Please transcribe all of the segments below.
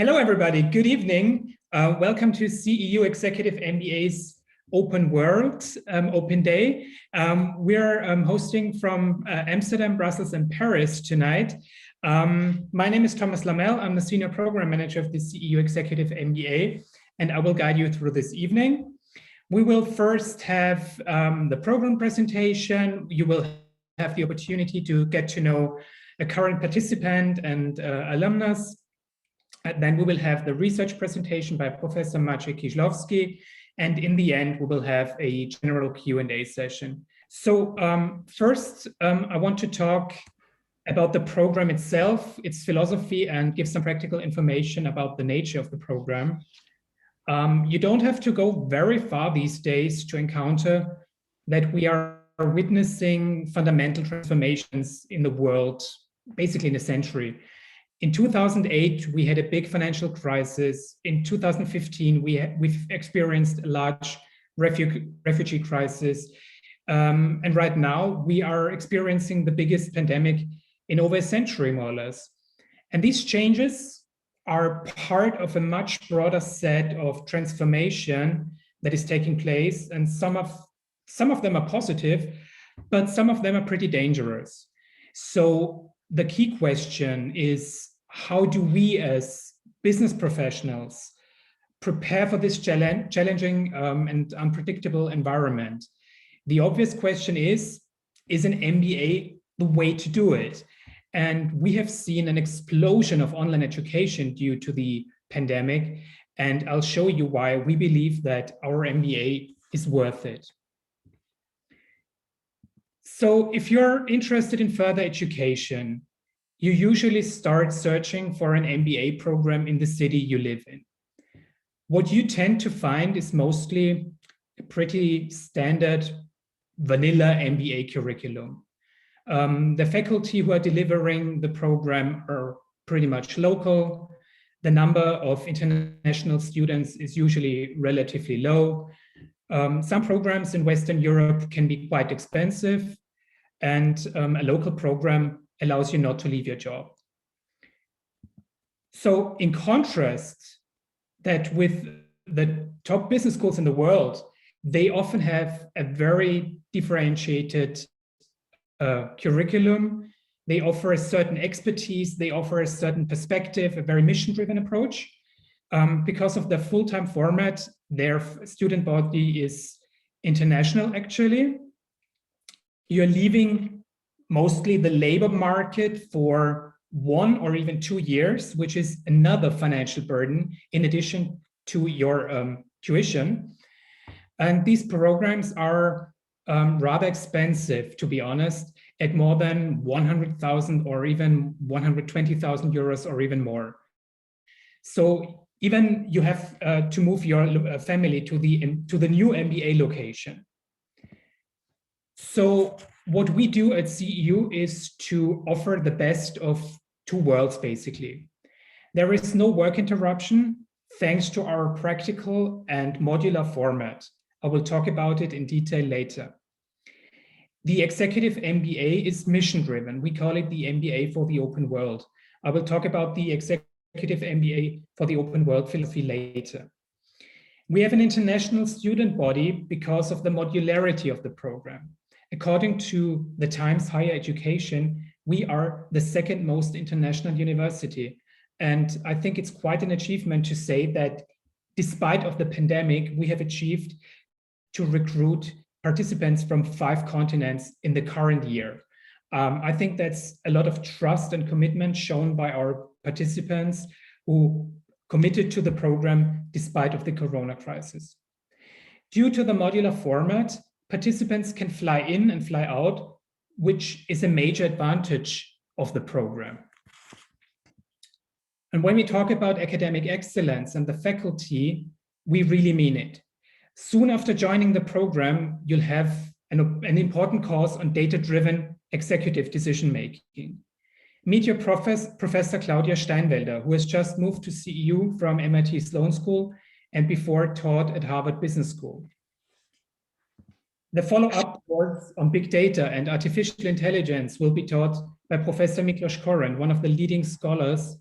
Hello, everybody. Good evening. Welcome to CEU Executive MBA's Open World, Open Day. We're hosting from Amsterdam, Brussels, and Paris tonight. My name is Thomas Lammel. I'm the Senior Program Manager of the CEU Executive MBA, and I will guide you through this evening. We will first have the program presentation. You will have the opportunity to get to know a current participant and alumnus. And then we will have the research presentation by Professor Maciej Kisilowski. And in the end, we will have a general Q&A session. So first, I want to talk about the program itself, its philosophy, and give some practical information about the nature of the program. You don't have to go very far these days to encounter that we are witnessing fundamental transformations in the world, basically in a century. In 2008, we had a big financial crisis. In 2015, we've experienced a large refugee crisis. And right now, we are experiencing the biggest pandemic in over a century, more or less. And these changes are part of a much broader set of transformation that is taking place. And some of them are positive, but some of them are pretty dangerous. So the key question is, how do we as business professionals prepare for this challenging and unpredictable environment? The obvious question is an MBA the way to do it? And we have seen an explosion of online education due to the pandemic. And I'll show you why we believe that our MBA is worth it. So if you're interested in further education, you usually start searching for an MBA program in the city you live in. What you tend to find is mostly a pretty standard vanilla MBA curriculum. The faculty who are delivering the program are pretty much local. The number of international students is usually relatively low. Some programs in Western Europe can be quite expensive, and a local program allows you not to leave your job. So in contrast, that with the top business schools in the world, they often have a very differentiated curriculum. They offer a certain expertise, they offer a certain perspective, a very mission-driven approach. Because of the full-time format, their student body is international, actually. You're leaving mostly the labor market for 1 or even 2 years, which is another financial burden in addition to your tuition. And these programs are rather expensive, to be honest, at more than 100,000 or even 120,000 euros or even more. So even you have to move your family to the new MBA location. So what we do at CEU is to offer the best of 2 worlds, basically. There is no work interruption thanks to our practical and modular format. I will talk about it in detail later. The Executive MBA is mission-driven. We call it the MBA for the open world. I will talk about the Executive MBA for the open world philosophy later. We have an international student body because of the modularity of the program. According to the Times Higher Education, we are the second most international university. And I think it's quite an achievement to say that despite of the pandemic, we have achieved to recruit participants from 5 continents in the current year. I think that's a lot of trust and commitment shown by our participants who committed to the program despite of the Corona crisis. Due to the modular format, participants can fly in and fly out, which is a major advantage of the program. And when we talk about academic excellence and the faculty, we really mean it. Soon after joining the program, you'll have an important course on data-driven executive decision-making. Meet your Professor Claudia Steinwelder, who has just moved to CEU from MIT Sloan School and before taught at Harvard Business School. The follow-up course on big data and artificial intelligence will be taught by Professor Miklos Koren, one of the leading scholars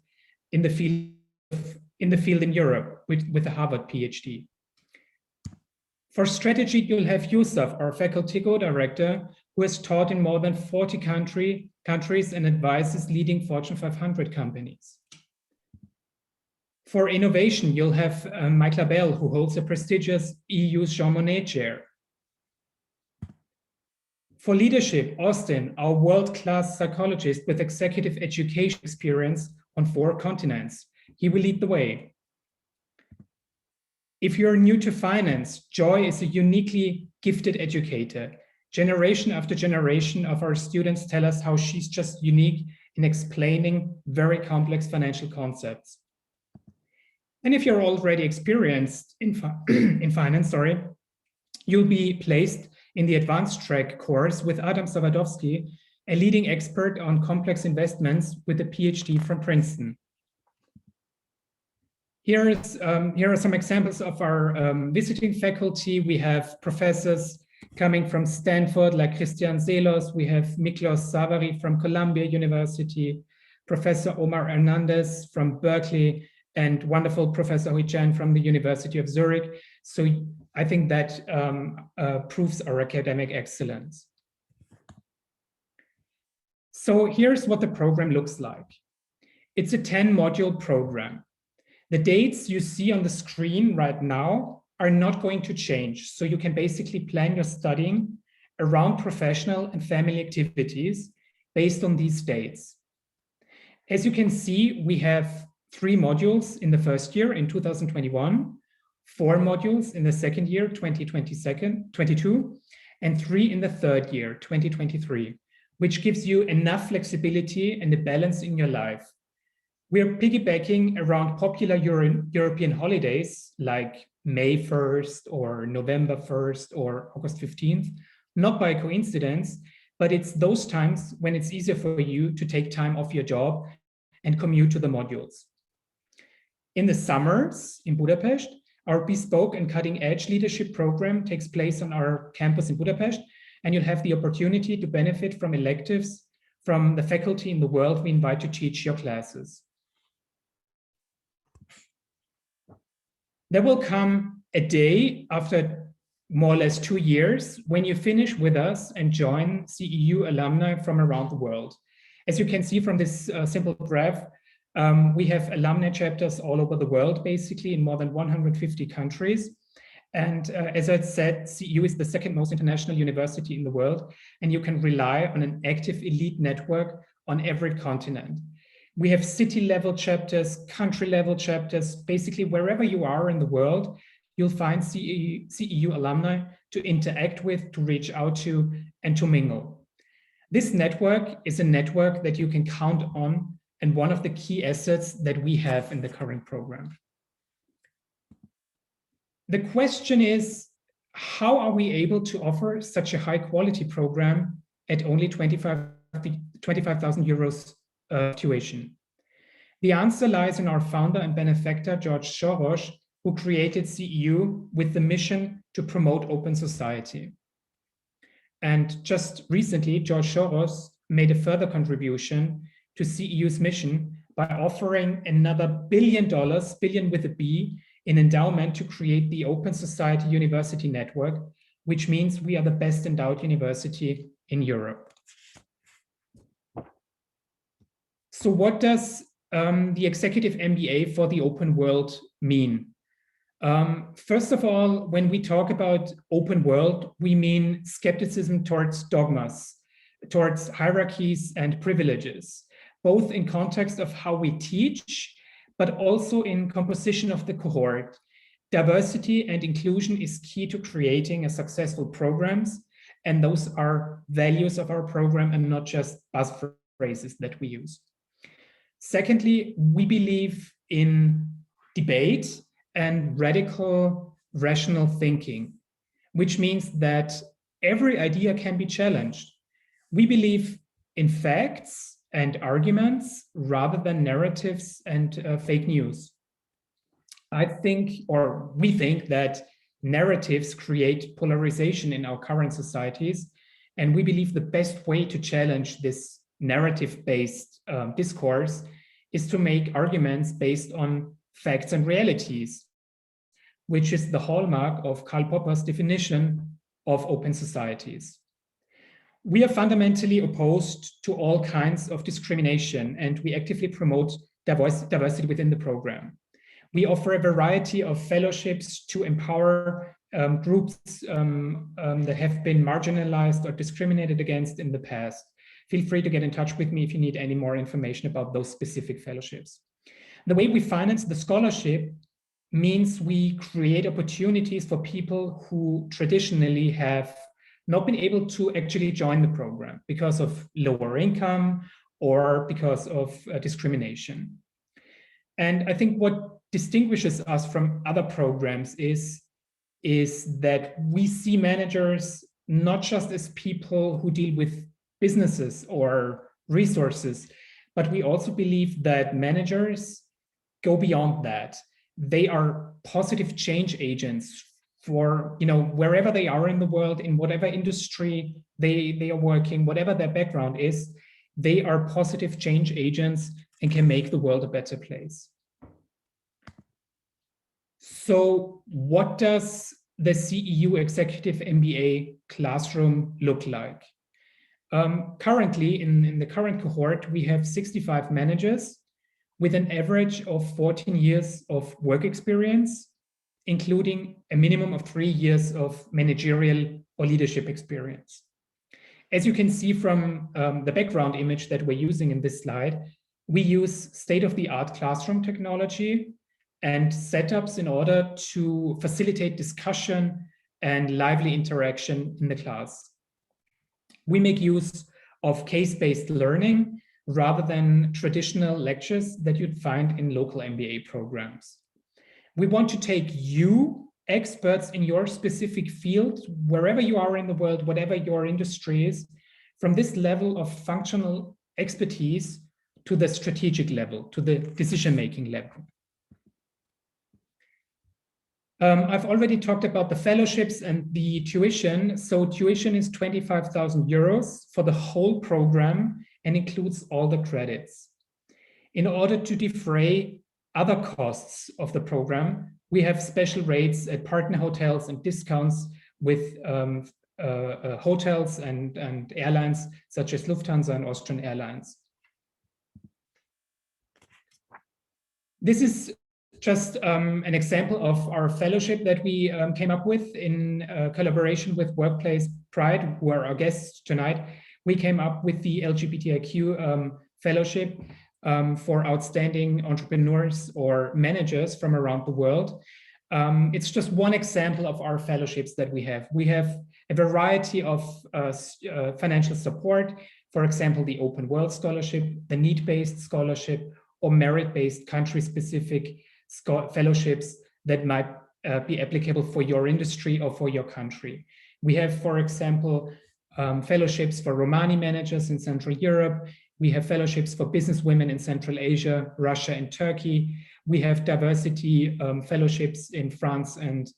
in the field of in the field in Europe with a Harvard PhD. For strategy, you'll have Yusuf, our faculty co-director, who has taught in more than 40 countries and advises leading Fortune 500 companies. For innovation, you'll have Mike Labelle, who holds a prestigious EU Jean Monnet chair. For leadership, Austin, our world-class psychologist with executive education experience on 4 continents. He will lead the way. If you're new to finance, Joy is a uniquely gifted educator. Generation after generation of our students tell us how she's just unique in explaining very complex financial concepts. And if you're already experienced in finance, you'll be placed in the advanced track course with Adam Zawodowski, a leading expert on complex investments with a PhD from Princeton. Here are some examples of our visiting faculty. We have professors coming from Stanford, like Christian Zelos. We have Miklos Savary from Columbia University, Professor Omar Hernandez from Berkeley, and wonderful Professor Hui Chen from the University of Zurich. So I think that proves our academic excellence. So here's what the program looks like. It's a 10-module program. The dates you see on the screen right now are not going to change. So you can basically plan your studying around professional and family activities based on these dates. As you can see, we have 3 modules in the first year in 2021, 4 modules in the second year, 2022, and 3 in the third year, 2023, which gives you enough flexibility and a balance in your life. We are piggybacking around popular European holidays like May 1st or November 1st or August 15th, not by coincidence, but it's those times when it's easier for you to take time off your job and commute to the modules. In the summers in Budapest, our bespoke and cutting-edge leadership program takes place on our campus in Budapest, and you'll have the opportunity to benefit from electives from the faculty in the world we invite to teach your classes. There will come a day after more or less 2 years when you finish with us and join CEU alumni from around the world. As you can see from this simple graph, we have alumni chapters all over the world, basically in more than 150 countries. And as I said, CEU is the 2nd most international university in the world, and you can rely on an active elite network on every continent. We have city-level chapters, country-level chapters. Basically, wherever you are in the world, you'll find CEU alumni to interact with, to reach out to, and to mingle. This network is a network that you can count on, and one of the key assets that we have in the current program. The question is, how are we able to offer such a high-quality program at only 25,000 euros tuition? The answer lies in our founder and benefactor, George Soros, who created CEU with the mission to promote open society. And just recently, George Soros made a further contribution to CEU's mission by offering another $1 billion, billion with a B, in endowment to create the Open Society University Network, which means we are the best endowed university in Europe. So what does the executive MBA for the open world mean? First of all, when we talk about open world, we mean skepticism towards dogmas, towards hierarchies and privileges, both in context of how we teach, but also in composition of the cohort. Diversity and inclusion is key to creating a successful programs, and those are values of our program and not just buzz phrases that we use. Secondly, we believe in debate and radical rational thinking, which means that every idea can be challenged. We believe in facts and arguments rather than narratives and fake news. I think, or we think, that narratives create polarization in our current societies, and we believe the best way to challenge this narrative-based discourse is to make arguments based on facts and realities, which is the hallmark of Karl Popper's definition of open societies. We are fundamentally opposed to all kinds of discrimination, and we actively promote diversity within the program. We offer a variety of fellowships to empower groups that have been marginalized or discriminated against in the past. Feel free to get in touch with me if you need any more information about those specific fellowships. The way we finance the scholarship means we create opportunities for people who traditionally have not been able to actually join the program because of lower income or because of discrimination. And I think what distinguishes us from other programs is that we see managers not just as people who deal with businesses or resources, but we also believe that managers go beyond that. They are positive change agents for, wherever they are in the world, in whatever industry they are working, whatever their background is, they are positive change agents and can make the world a better place. So what does the CEU Executive MBA classroom look like? Currently, in the current cohort, we have 65 managers with an average of 14 years of work experience, including a minimum of 3 years of managerial or leadership experience. As you can see from the background image that we're using in this slide, we use state-of-the-art classroom technology and setups in order to facilitate discussion and lively interaction in the class. We make use of case-based learning rather than traditional lectures that you'd find in local MBA programs. We want to take you, experts in your specific field, wherever you are in the world, whatever your industry is, from this level of functional expertise to the strategic level, to the decision-making level. I've already talked about the fellowships and the tuition. So tuition is 25,000 euros for the whole program and includes all the credits. In order to defray other costs of the program, we have special rates at partner hotels and discounts with hotels and airlines such as Lufthansa and Austrian Airlines. This is just an example of our fellowship that we came up with in collaboration with Workplace Pride, who are our guests tonight. We came up with the LGBTIQ fellowship for outstanding entrepreneurs or managers from around the world. It's just one example of our fellowships that we have. We have a variety of financial support, for example, the Open World Scholarship, the need-based scholarship, or merit-based country-specific fellowships that might be applicable for your industry or for your country. We have, for example, fellowships for Romani managers in Central Europe. We have fellowships for business women in Central Asia, Russia, and Turkey. We have diversity fellowships in France and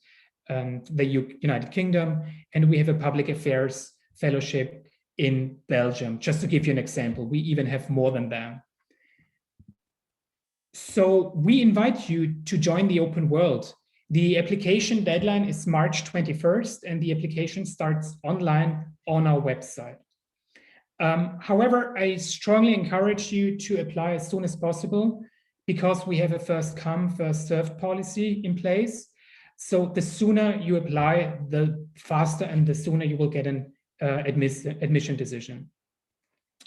the United Kingdom. And we have a public affairs fellowship in Belgium, just to give you an example. We even have more than that. So we invite you to join the open world. The application deadline is March 21st, and the application starts online on our website. However, I strongly encourage you to apply as soon as possible because we have a first come, first served policy in place. So the sooner you apply, the faster and the sooner you will get an admission decision.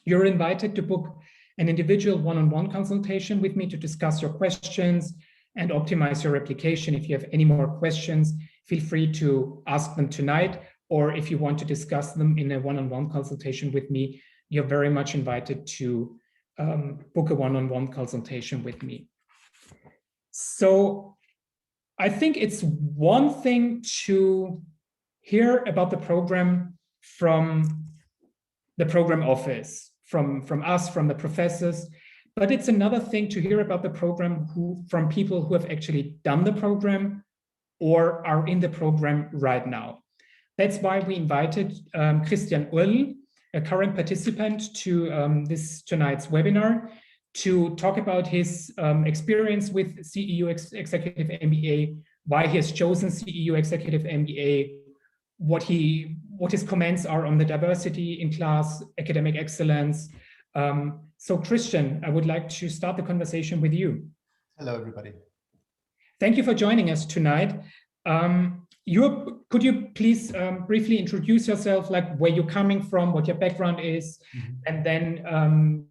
You're invited to book an individual one-on-one consultation with me to discuss your questions and optimize your application. If you have any more questions, feel free to ask them tonight, or if you want to discuss them in a one-on-one consultation with me, you're very much invited to book a one-on-one consultation with me. So I think it's one thing to hear about the program from the program office, from us, from the professors, but it's another thing to hear about the program from people who have actually done the program or are in the program right now. That's why we invited Christian Ull, a current participant, to tonight's webinar to talk about his experience with CEU Executive MBA, why he has chosen CEU Executive MBA, what his comments are on the diversity in class, academic excellence. So Christian, I would like to start the conversation with you. Hello, everybody. Thank you for joining us tonight. Could you please briefly introduce yourself, like where you're coming from, what your background is, and then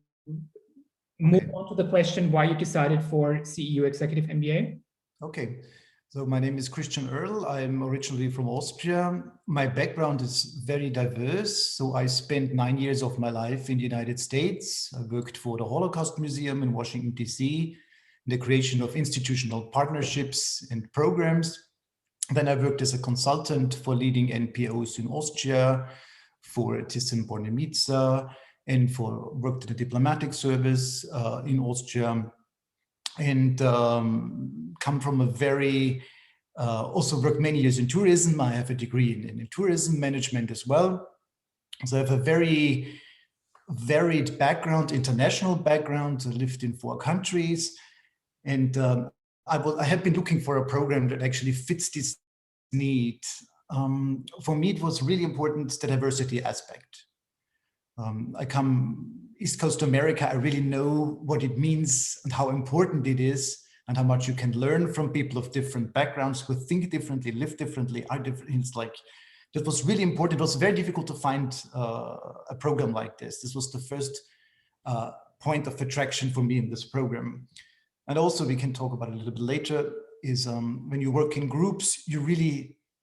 move on to the question why you decided for CEU Executive MBA? Okay, so my name is Christian Oerl. I'm originally from Austria. My background is very diverse. So I spent 9 years of my life in the United States. I worked for the Holocaust Museum in Washington, D.C., the creation of institutional partnerships and programs. Then I worked as a consultant for leading NPOs in Austria, for Thyssen-Bornemisza, and worked in the diplomatic service in Austria, and come from a very, also worked many years in tourism. I have a degree in tourism management as well. So I have a very varied background, international background. I lived in 4 countries. And I have been looking for a program that actually fits this need. For me, it was really important, the diversity aspect. I come East Coast America, I really know what it means and how important it is and how much you can learn from people of different backgrounds who think differently, live differently, are different. It's like, that was really important. It was very difficult to find a program like this. This was the first point of attraction for me in this program. And also, we can talk about it a little bit later, is when you work in groups,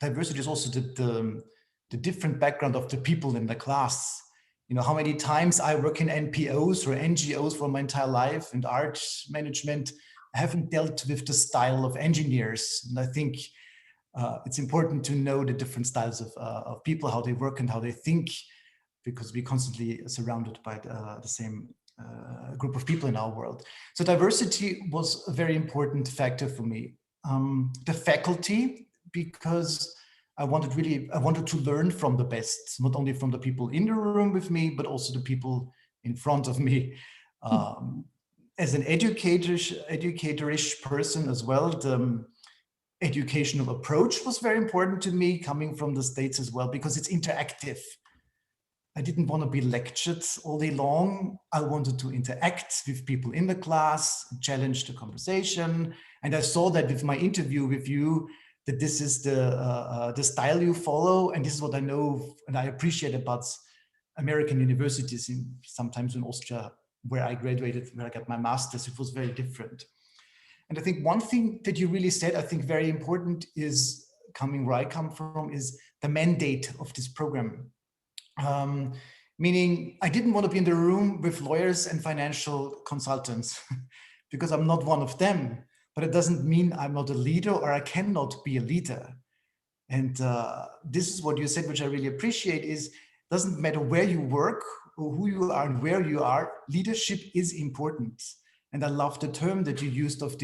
diversity is also the different background of the people in the class. You know, how many times I work in NPOs or NGOs for my entire life and art management, I haven't dealt with the style of engineers. And I think it's important to know the different styles of people, how they work and how they think, because we're constantly surrounded by the same group of people in our world. So diversity was a very important factor for me. The faculty, because I wanted to learn from the best, not only from the people in the room with me, but also the people in front of me. As an educatorish person as well, the educational approach was very important to me, coming from the States as well, because it's interactive. I didn't want to be lectured all day long. I wanted to interact with people in the class, challenge the conversation. And I saw that with my interview with you, that this is the style you follow. And this is what I know and I appreciate about American universities, sometimes in Austria, where I graduated, where I got my master's. It was very different. And I think one thing that you really said, I think very important, is coming where I come from, is the mandate of this program. Meaning I didn't want to be in the room with lawyers and financial consultants because I'm not one of them, but it doesn't mean I'm not a leader or I cannot be a leader. And this is what you said, which I really appreciate, is doesn't matter where you work or who you are and where you are, leadership is important. And I love the term that you used of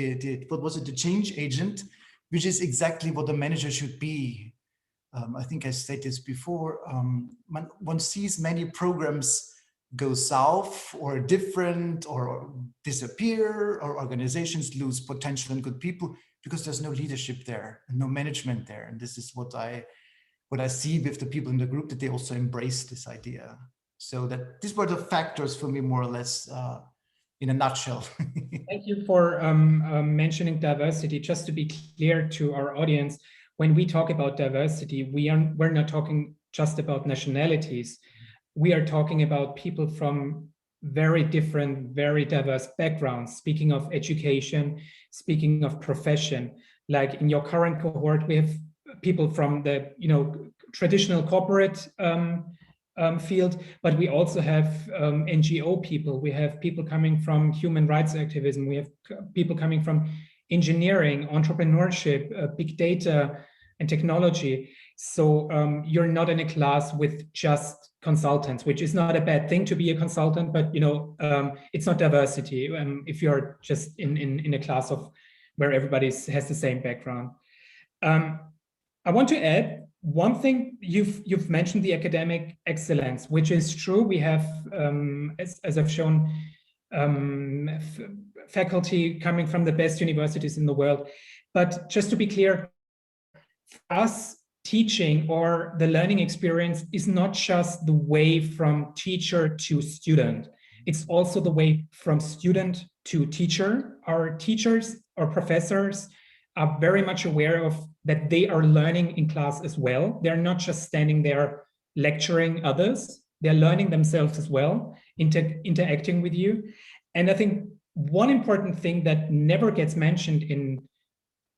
what was it, the change agent, which is exactly what a manager should be. I think I said this before, one sees many programs go south or different or disappear, or organizations lose potential and good people because there's no leadership there and no management there. And this is what I see with the people in the group, that they also embrace this idea. So that these were the factors for me, more or less, in a nutshell. Thank you for mentioning diversity. Just to be clear to our audience, when we talk about diversity, we're not talking just about nationalities. We are talking about people from very different, very diverse backgrounds. Speaking of education, speaking of profession, like in your current cohort, we have people from the traditional corporate field, but we also have NGO people. We have people coming from human rights activism. We have people coming from engineering, entrepreneurship, big data, and technology. So you're not in a class with just consultants, which is not a bad thing to be a consultant, but it's not diversity if you're just in a class of where everybody has the same background. I want to add one thing. You've mentioned the academic excellence, which is true. We have, as I've shown, faculty coming from the best universities in the world. But just to be clear, for us, teaching or the learning experience is not just the way from teacher to student. It's also the way from student to teacher. Our teachers or professors are very much aware of that they are learning in class as well. They're not just standing there lecturing others. They're learning themselves as well, interacting with you. And I think one important thing that never gets mentioned in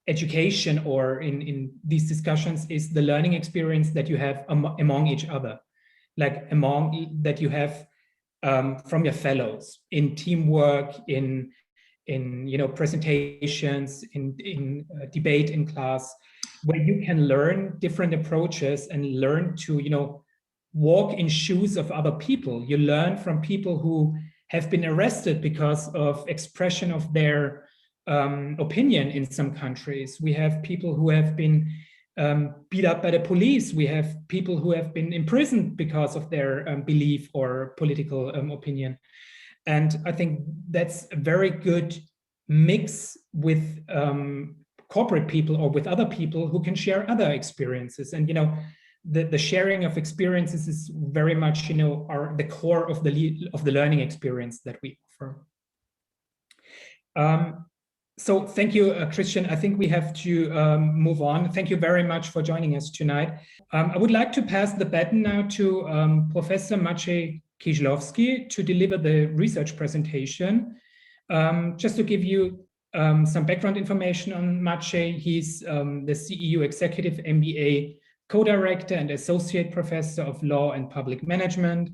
education or in these discussions is the learning experience that you have among each other, like that you have from your fellows in teamwork, in presentations, in debate in class, where you can learn different approaches and learn to walk in shoes of other people. You learn from people who have been arrested because of expression of their opinion in some countries. We have people who have been beat up by the police. We have people who have been imprisoned because of their belief or political opinion. And I think that's a very good mix with corporate people or with other people who can share other experiences. And the sharing of experiences is very much the core of the learning experience that we offer. So thank you, Christian. I think we have to move on. Thank you very much for joining us tonight. I would like to pass the baton now to Professor Maciej Kisilowski to deliver the research presentation. Just to give you some background information on Maciej, he's the CEU Executive MBA Co-Director and Associate Professor of Law and Public Management.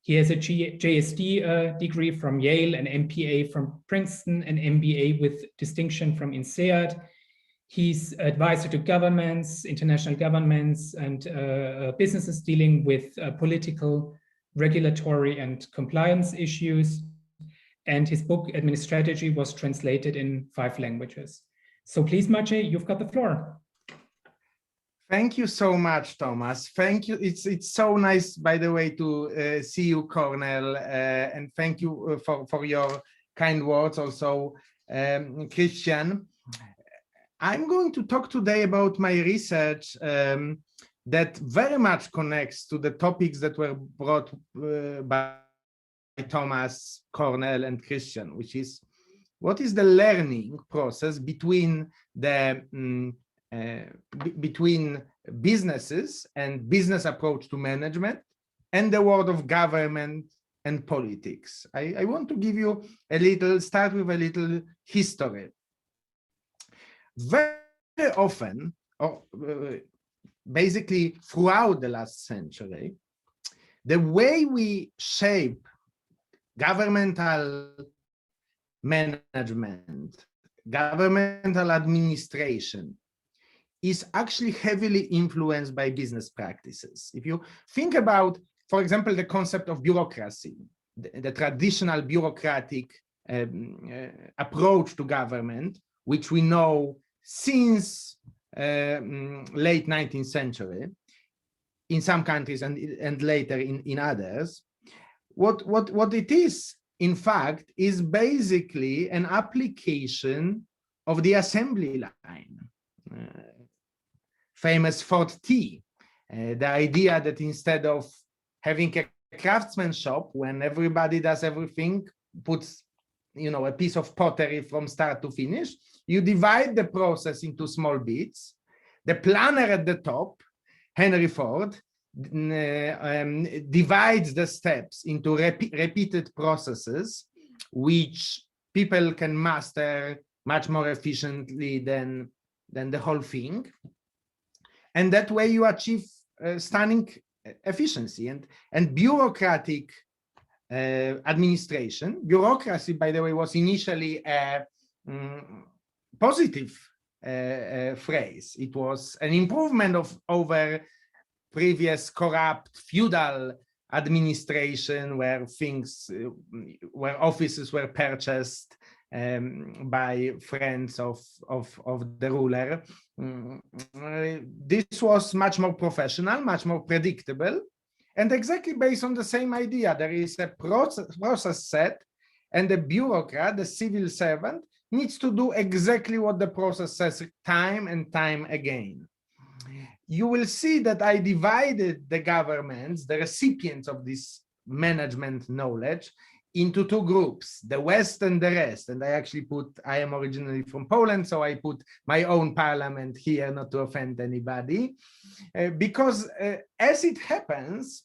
He has a JSD degree from Yale, an MPA from Princeton, an MBA with distinction from INSEAD. He's advisor to governments, international governments, and businesses dealing with political, regulatory, and compliance issues. And his book, Administrategy, was translated in 5 languages. So please, Maciej, you've got the floor. Thank you so much, Thomas. Thank you. It's so nice, by the way, to see you, Cornel, and thank you for your kind words also, Christian. I'm going to talk today about my research that very much connects to the topics that were brought by Thomas, Cornel, and Christian, which is what is the learning process between the between businesses and business approach to management and the world of government and politics. I want to give you start with a little history. Very often, or basically throughout the last century, the way we shape governmental management, governmental administration, is actually heavily influenced by business practices. If you think about, for example, the concept of bureaucracy, the traditional bureaucratic approach to government, which we know since late 19th century, in some countries and later in others, what it is, in fact, is basically an application of the assembly line. Famous 4T, the idea that instead of having a craftsman shop when everybody does everything, puts a piece of pottery from start to finish, you divide the process into small bits. The planner at the top, Henry Ford, divides the steps into repeated processes, which people can master much more efficiently than the whole thing. And that way you achieve stunning efficiency and bureaucratic administration. Bureaucracy, by the way, was initially a positive phrase. It was an improvement over previous corrupt feudal administration where offices were purchased by friends of the ruler. This was much more professional, much more predictable, and exactly based on the same idea. There is a process set, and the bureaucrat, the civil servant, needs to do exactly what the process says time and time again. You will see that I divided the governments, the recipients of this management knowledge, into two groups, the West and the rest. And I actually I am originally from Poland, so I put my own parliament here, not to offend anybody, because as it happens,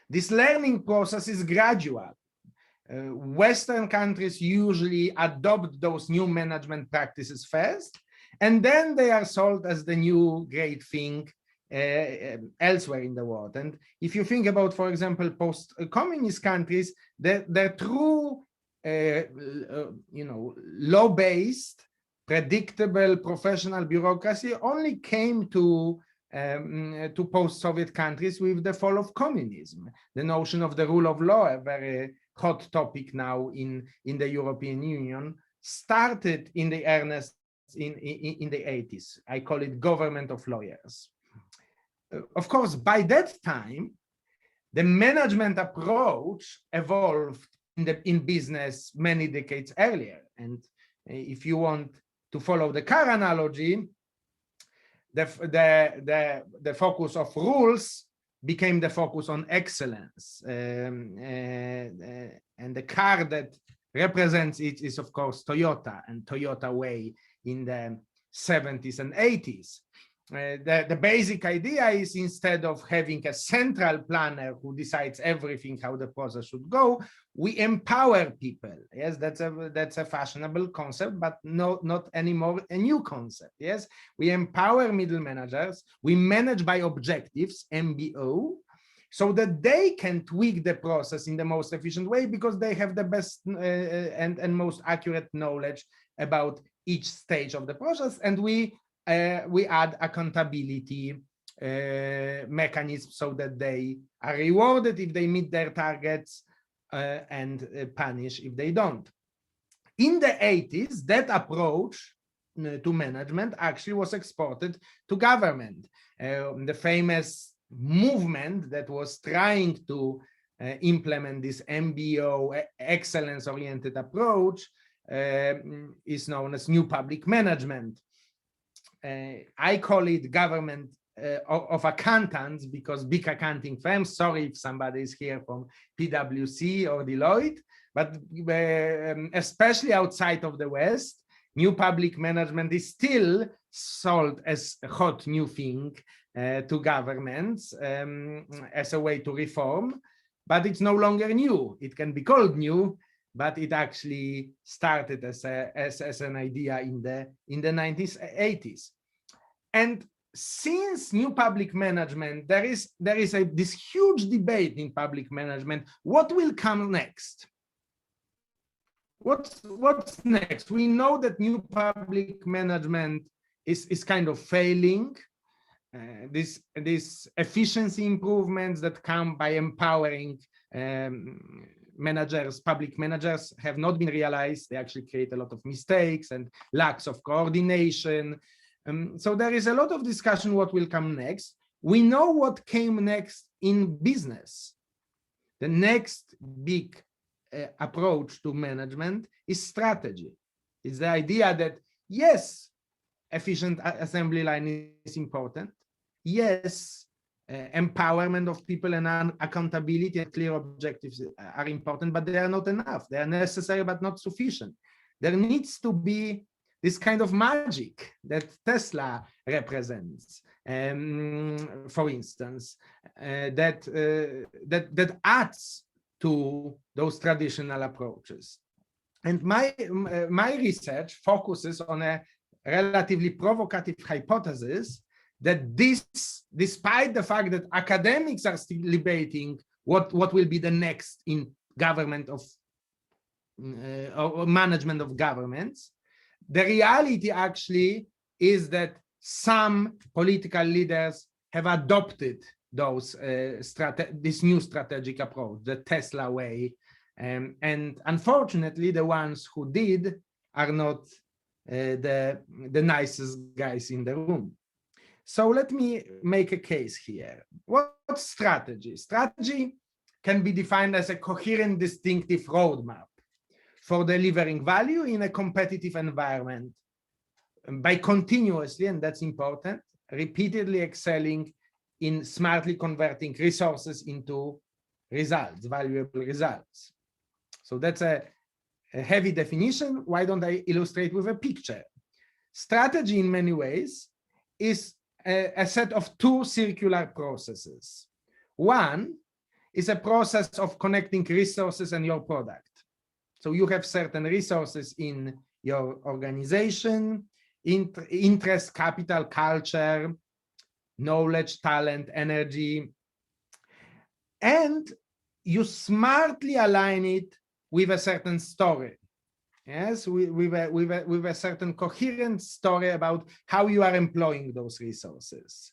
this learning process is gradual. Western countries usually adopt those new management practices first, and then they are sold as the new great thing elsewhere in the world. And if you think about, for example, post-communist countries, the true, law-based, predictable, professional bureaucracy only came to post-Soviet countries with the fall of communism. The notion of the rule of law, a very hot topic now in the European Union, started in the earnest in the 80s. I call it government of lawyers. Of course, by that time, the management approach evolved in business many decades earlier. And if you want to follow the car analogy, the focus of rules became the focus on excellence. And the car that represents it is, of course, Toyota and Toyota Way in the 70s and 80s. The basic idea is, instead of having a central planner who decides everything, how the process should go, we empower people. Yes, that's a fashionable concept, but not anymore a new concept. Yes, we empower middle managers. We manage by objectives, MBO, so that they can tweak the process in the most efficient way, because they have the best and most accurate knowledge about each stage of the process. And we add accountability mechanisms so that they are rewarded if they meet their targets and punished if they don't. In the 80s, that approach to management actually was exported to government. The famous movement that was trying to implement this MBO, excellence-oriented approach, is known as New Public Management. I call it government of accountants, because big accounting firms, sorry if somebody is here from PwC or Deloitte, but especially outside of the West, new public management is still sold as a hot new thing to governments as a way to reform, but it's no longer new. It can be called new, but it actually started as an idea in the 1980s. And since new public management, there is this huge debate in public management. What will come next? What's next? We know that new public management is kind of failing. This efficiency improvements that come by empowering managers, public managers, have not been realized. They actually create a lot of mistakes and lacks of coordination. So there is a lot of discussion what will come next. We know what came next in business. The next big approach to management is strategy. It's the idea that, yes, efficient assembly line is important. Yes, empowerment of people and accountability and clear objectives are important, but they are not enough. They are necessary, but not sufficient. There needs to be this kind of magic that Tesla represents, for instance, that adds to those traditional approaches. And my research focuses on a relatively provocative hypothesis that despite the fact that academics are still debating what will be the next in government or management of governments, the reality actually is that some political leaders have adopted this new strategic approach, the Tesla way, and unfortunately, the ones who did are not the nicest guys in the room. So let me make a case here. What's strategy? Strategy can be defined as a coherent, distinctive roadmap. for delivering value in a competitive environment by continuously, and that's important, repeatedly excelling in smartly converting resources into results, valuable results. So that's a heavy definition. Why don't I illustrate with a picture? Strategy in many ways is a set of two circular processes. One is a process of connecting resources and your product. So you have certain resources in your organization, interest, capital, culture, knowledge, talent, energy, and you smartly align it with a certain story. Yes, with a certain coherent story about how you are employing those resources.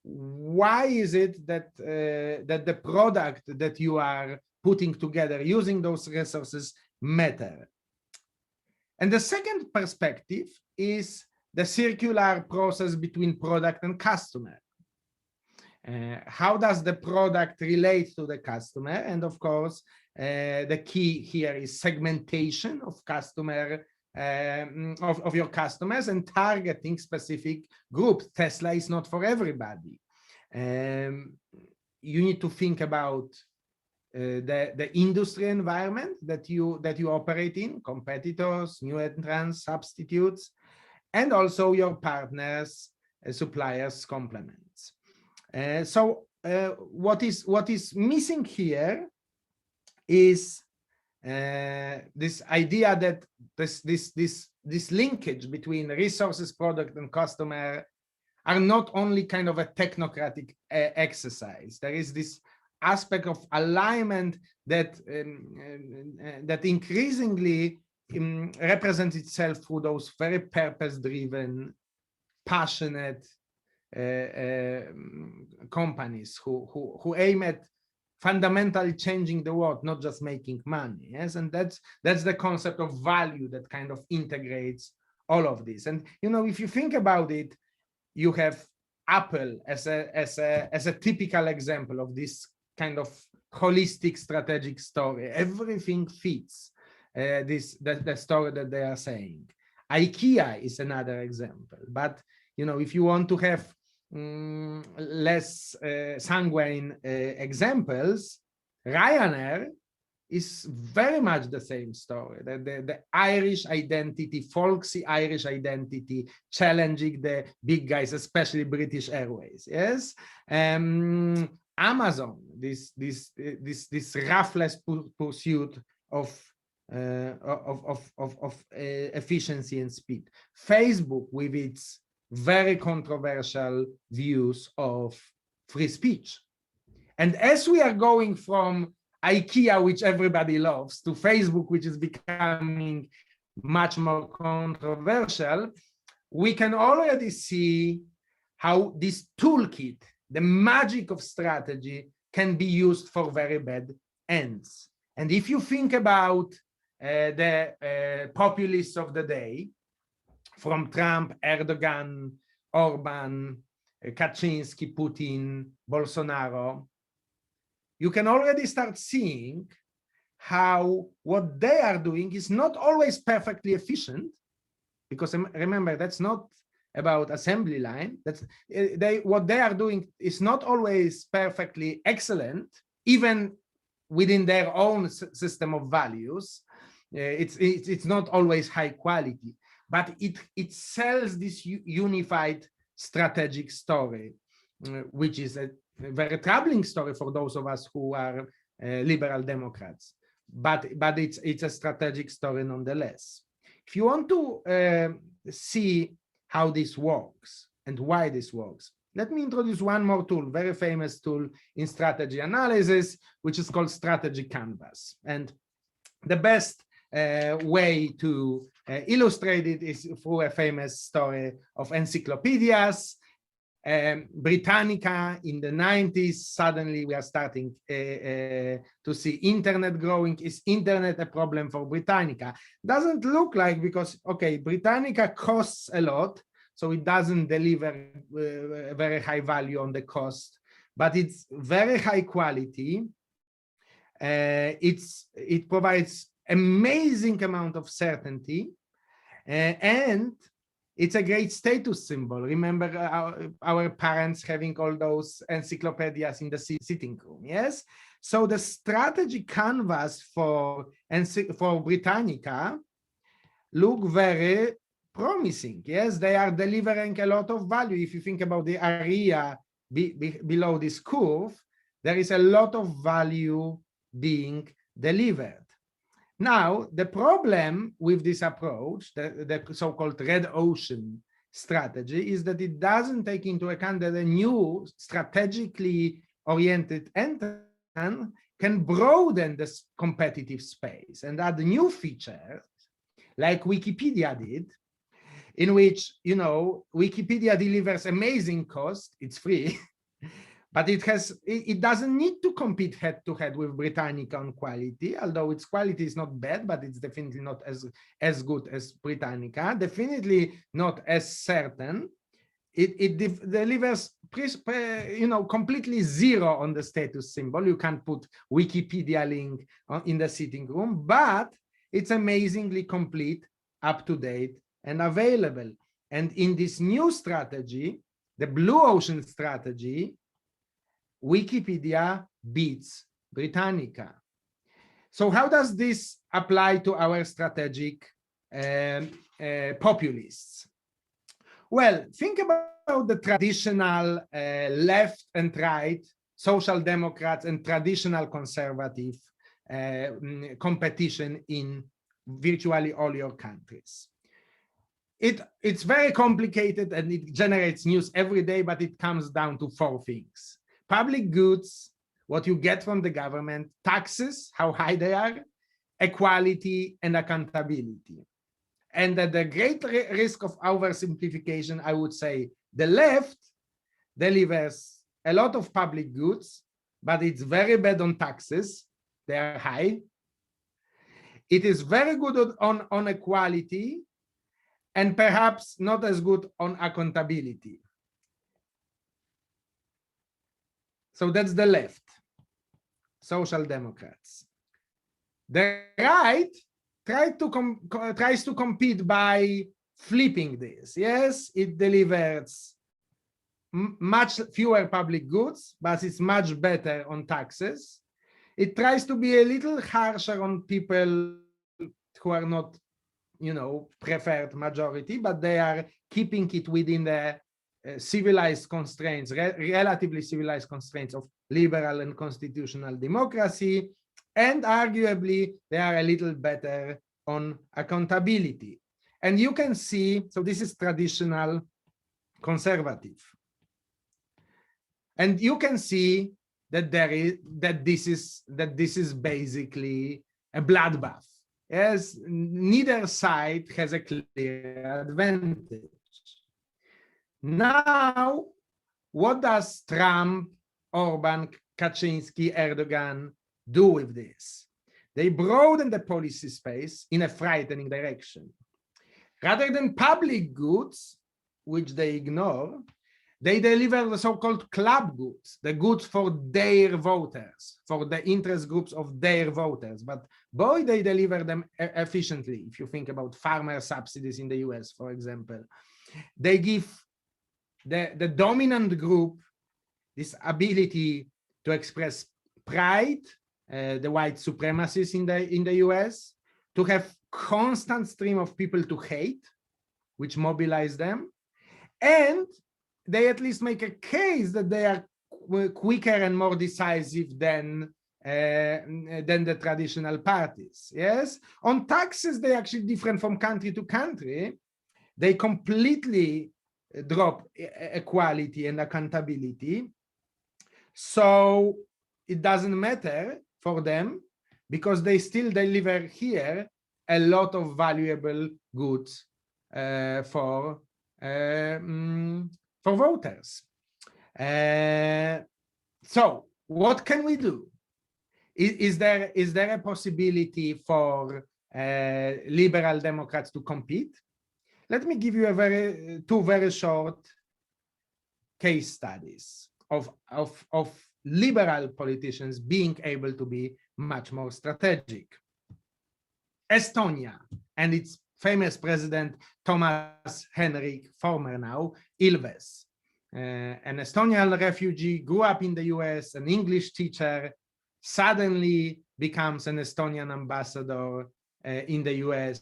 Why is it that that the product that you are putting together using those resources matter? And the second perspective is the circular process between product and customer. How does the product relate to the customer? And of course, the key here is segmentation of customer, of your customers and targeting specific groups. Tesla is not for everybody. You need to think about the industry environment that you operate in, competitors, new entrants, substitutes, and also your partners, suppliers, complements. So what is missing here is this idea that this linkage between resources, product, and customer are not only kind of a technocratic exercise. There is this aspect of alignment that that increasingly represents itself through those very purpose-driven, passionate companies who aim at fundamentally changing the world, not just making money. Yes, and that's the concept of value that kind of integrates all of this. And you know, if you think about it, you have Apple as a typical example of this kind of holistic strategic story. Everything fits the story that they are saying. IKEA is another example, but you know, if you want to have less sanguine examples, Ryanair is very much the same story. The Irish identity, folksy Irish identity, challenging the big guys, especially British Airways. Yes, Amazon, this ruthless pursuit of efficiency and speed. Facebook with its very controversial views of free speech. And as we are going from IKEA, which everybody loves, to Facebook, which is becoming much more controversial, we can already see how this toolkit, the magic of strategy, can be used for very bad ends. And if you think about the populists of the day, from Trump, Erdogan, Orban, Kaczynski, Putin, Bolsonaro, you can already start seeing how what they are doing is not always perfectly efficient, because remember, that's not about assembly line. That's what they are doing is not always perfectly excellent, even within their own system of values. It's not always high quality, but it sells this unified strategic story, which is a very troubling story for those of us who are liberal Democrats. But it's a strategic story nonetheless. If you want to see how this works and why this works, let me introduce one more tool, very famous tool in strategy analysis, which is called Strategy Canvas. And the best way to illustrate it is through a famous story of encyclopedias. Britannica in the 90s, suddenly we are starting to see internet growing. Is internet a problem for Britannica? Doesn't look like, because, okay, Britannica costs a lot, so it doesn't deliver very high value on the cost, but it's very high quality. It provides amazing amount of certainty, and it's a great status symbol. Remember our parents having all those encyclopedias in the sitting room, yes? So the strategy canvas for Britannica look very promising, yes? They are delivering a lot of value. If you think about the area below this curve, there is a lot of value being delivered. Now, the problem with this approach, the so-called red ocean strategy, is that it doesn't take into account that a new strategically oriented entrant can broaden this competitive space and add new features like Wikipedia did, in which, you know, Wikipedia delivers amazing cost, it's free, but it doesn't need to compete head-to-head with Britannica on quality, although its quality is not bad, but it's definitely not as good as Britannica, definitely not as certain. It delivers, you know, completely zero on the status symbol. You can't put Wikipedia link in the sitting room, but it's amazingly complete, up-to-date, and available. And in this new strategy, the blue ocean strategy, Wikipedia beats Britannica. So how does this apply to our strategic populists? Well, think about the traditional left and right, social democrats and traditional conservative competition in virtually all your countries. It's very complicated and it generates news every day, but it comes down to four things: public goods, what you get from the government; taxes, how high they are; equality; and accountability. And at the great risk of oversimplification, I would say the left delivers a lot of public goods, but it's very bad on taxes. They are high. It is very good on equality, and perhaps not as good on accountability. So that's the left, social democrats. The right tries to compete by flipping this. Yes, it delivers much fewer public goods, but it's much better on taxes. It tries to be a little harsher on people who are not, you know, preferred majority, but they are keeping it within the civilized constraints, relatively civilized constraints of liberal and constitutional democracy. And arguably, they are a little better on accountability. And you can see, so this is traditional conservative. And you can see that this is basically a bloodbath. Yes, neither side has a clear advantage. Now, what does Trump, Orban, Kaczynski, Erdogan do with this? They broaden the policy space in a frightening direction. Rather than public goods, which they ignore, they deliver the so-called club goods, the goods for their voters, for the interest groups of their voters. But boy, they deliver them efficiently. If you think about farmer subsidies in the US, for example, they give the dominant group this ability to express pride, the white supremacists in the US, to have constant stream of people to hate, which mobilize them, and they at least make a case that they are quicker and more decisive than the traditional parties. Yes, on taxes, they're actually different from country to country. They completely drop equality and accountability. So it doesn't matter for them because they still deliver here a lot of valuable goods for voters. So what can we do? Is there a possibility for liberal Democrats to compete? Let me give you two very short case studies of liberal politicians being able to be much more strategic. Estonia and its famous president, Thomas Henrik, former now, Ilves. An Estonian refugee, grew up in the US, an English teacher, suddenly becomes an Estonian ambassador in the US.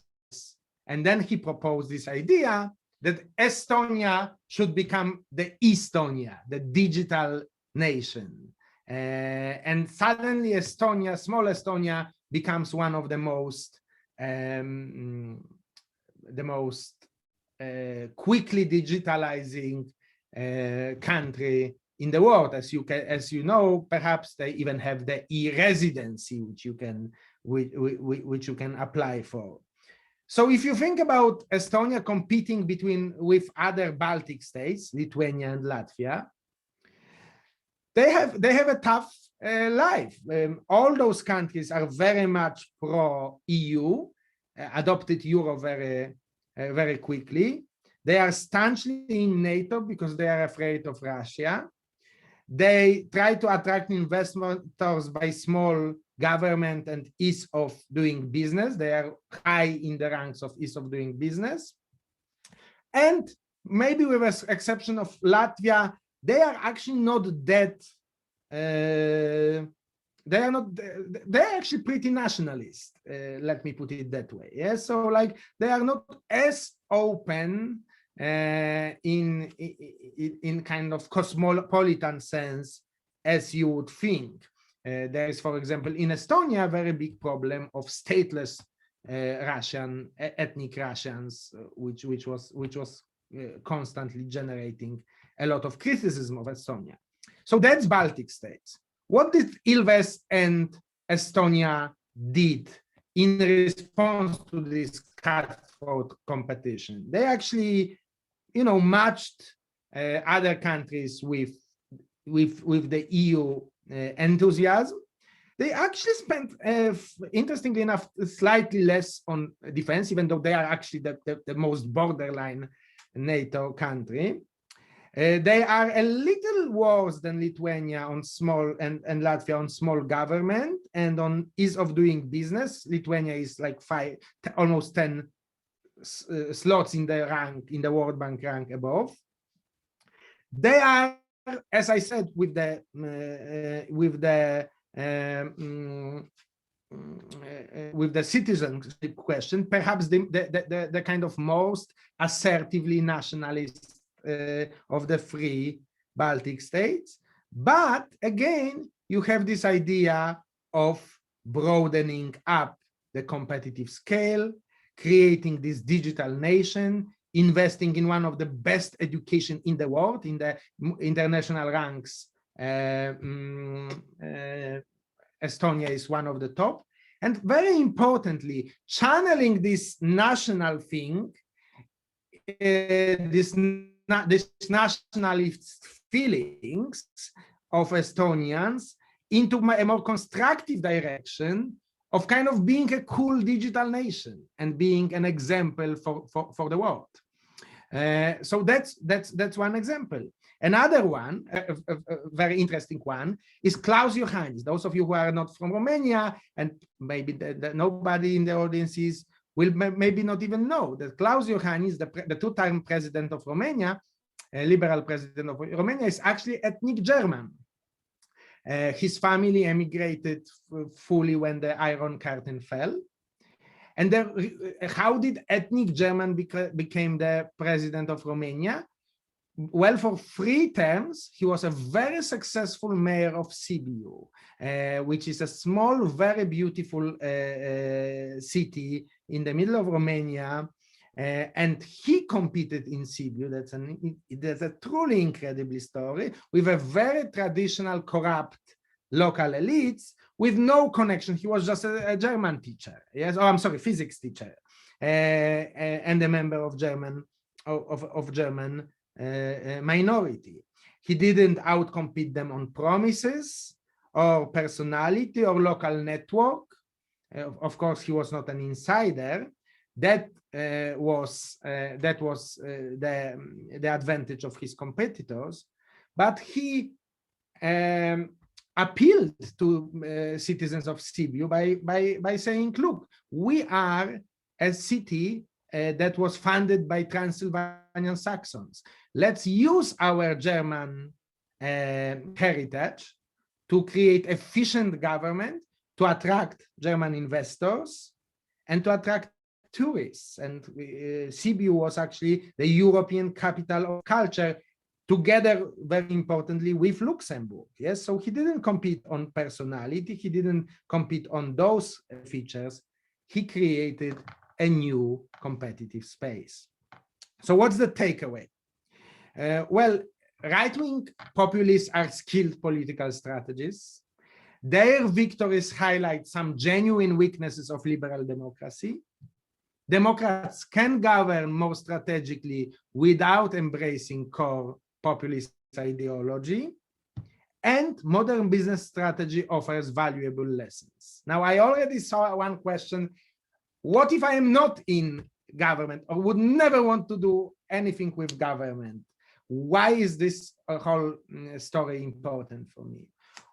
And then he proposed this idea that Estonia should become the Estonia, the digital nation. And suddenly Estonia, small Estonia, becomes one of the most quickly digitalizing country in the world. As you know, perhaps they even have the e-residency, which you can apply for. So if you think about Estonia competing with other Baltic states, Lithuania and Latvia, they have a tough life. All those countries are very much pro-EU, adopted Euro very quickly. They are staunchly in NATO because they are afraid of Russia. They try to attract investors by small government and ease of doing business. They are high in the ranks of ease of doing business. And maybe with the exception of Latvia, they are actually not that, they're actually pretty nationalist, let me put it that way. Yeah, so like they are not as open in kind of cosmopolitan sense as you would think. There is, for example, in Estonia, a very big problem of stateless ethnic Russians, which was constantly generating a lot of criticism of Estonia. So that's Baltic states. What did Ilves and Estonia did in response to this cutthroat competition? They actually, matched other countries with the EU enthusiasm. They actually spent, interestingly enough, slightly less on defense, even though they are actually the most borderline NATO country. They are a little worse than Lithuania on small and Latvia on small government and on ease of doing business. Lithuania is like almost 10 slots in the World Bank rank above. They are, as I said, with the citizenship question, perhaps the kind of most assertively nationalist of the three Baltic states. But again, you have this idea of broadening up the competitive scale, creating this digital nation, investing in one of the best education in the world, in the international ranks. Estonia is one of the top. And very importantly, channeling this national thing, this nationalist feelings of Estonians into a more constructive direction of kind of being a cool digital nation and being an example for the world. So that's one example. Another one, a very interesting one, is Klaus Iohannis. Those of you who are not from Romania, and maybe nobody in the audience will maybe not even know that Klaus Iohannis, the two-time president of Romania, liberal president of Romania, is actually ethnic German. His family emigrated fully when the Iron Curtain fell. And how did ethnic German became the president of Romania? Well, for 3 terms, he was a very successful mayor of Sibiu, which is a small, very beautiful city in the middle of Romania. And he competed in Sibiu. That's a truly incredible story with a very traditional, corrupt local elites with no connection. He was just a German teacher. Yes, oh, I'm sorry, physics teacher, and a member of German minority. He didn't outcompete them on promises or personality or local network. Of course, he was not an insider. That was the advantage of his competitors. But he appealed to citizens of Sibiu by saying, look, we are a city that was funded by Transylvanian Saxons. Let's use our German heritage to create efficient government, to attract German investors and to attract tourists. And Sibiu was actually the European capital of culture, together, very importantly, with Luxembourg. Yes, so he didn't compete on personality, he didn't compete on those features, he created a new competitive space. So what's the takeaway? Well, right-wing populists are skilled political strategists. Their victories highlight some genuine weaknesses of liberal democracy. Democrats can govern more strategically without embracing core populist ideology, and modern business strategy offers valuable lessons. Now, I already saw one question: what if I am not in government or would never want to do anything with government? Why is this whole story important for me?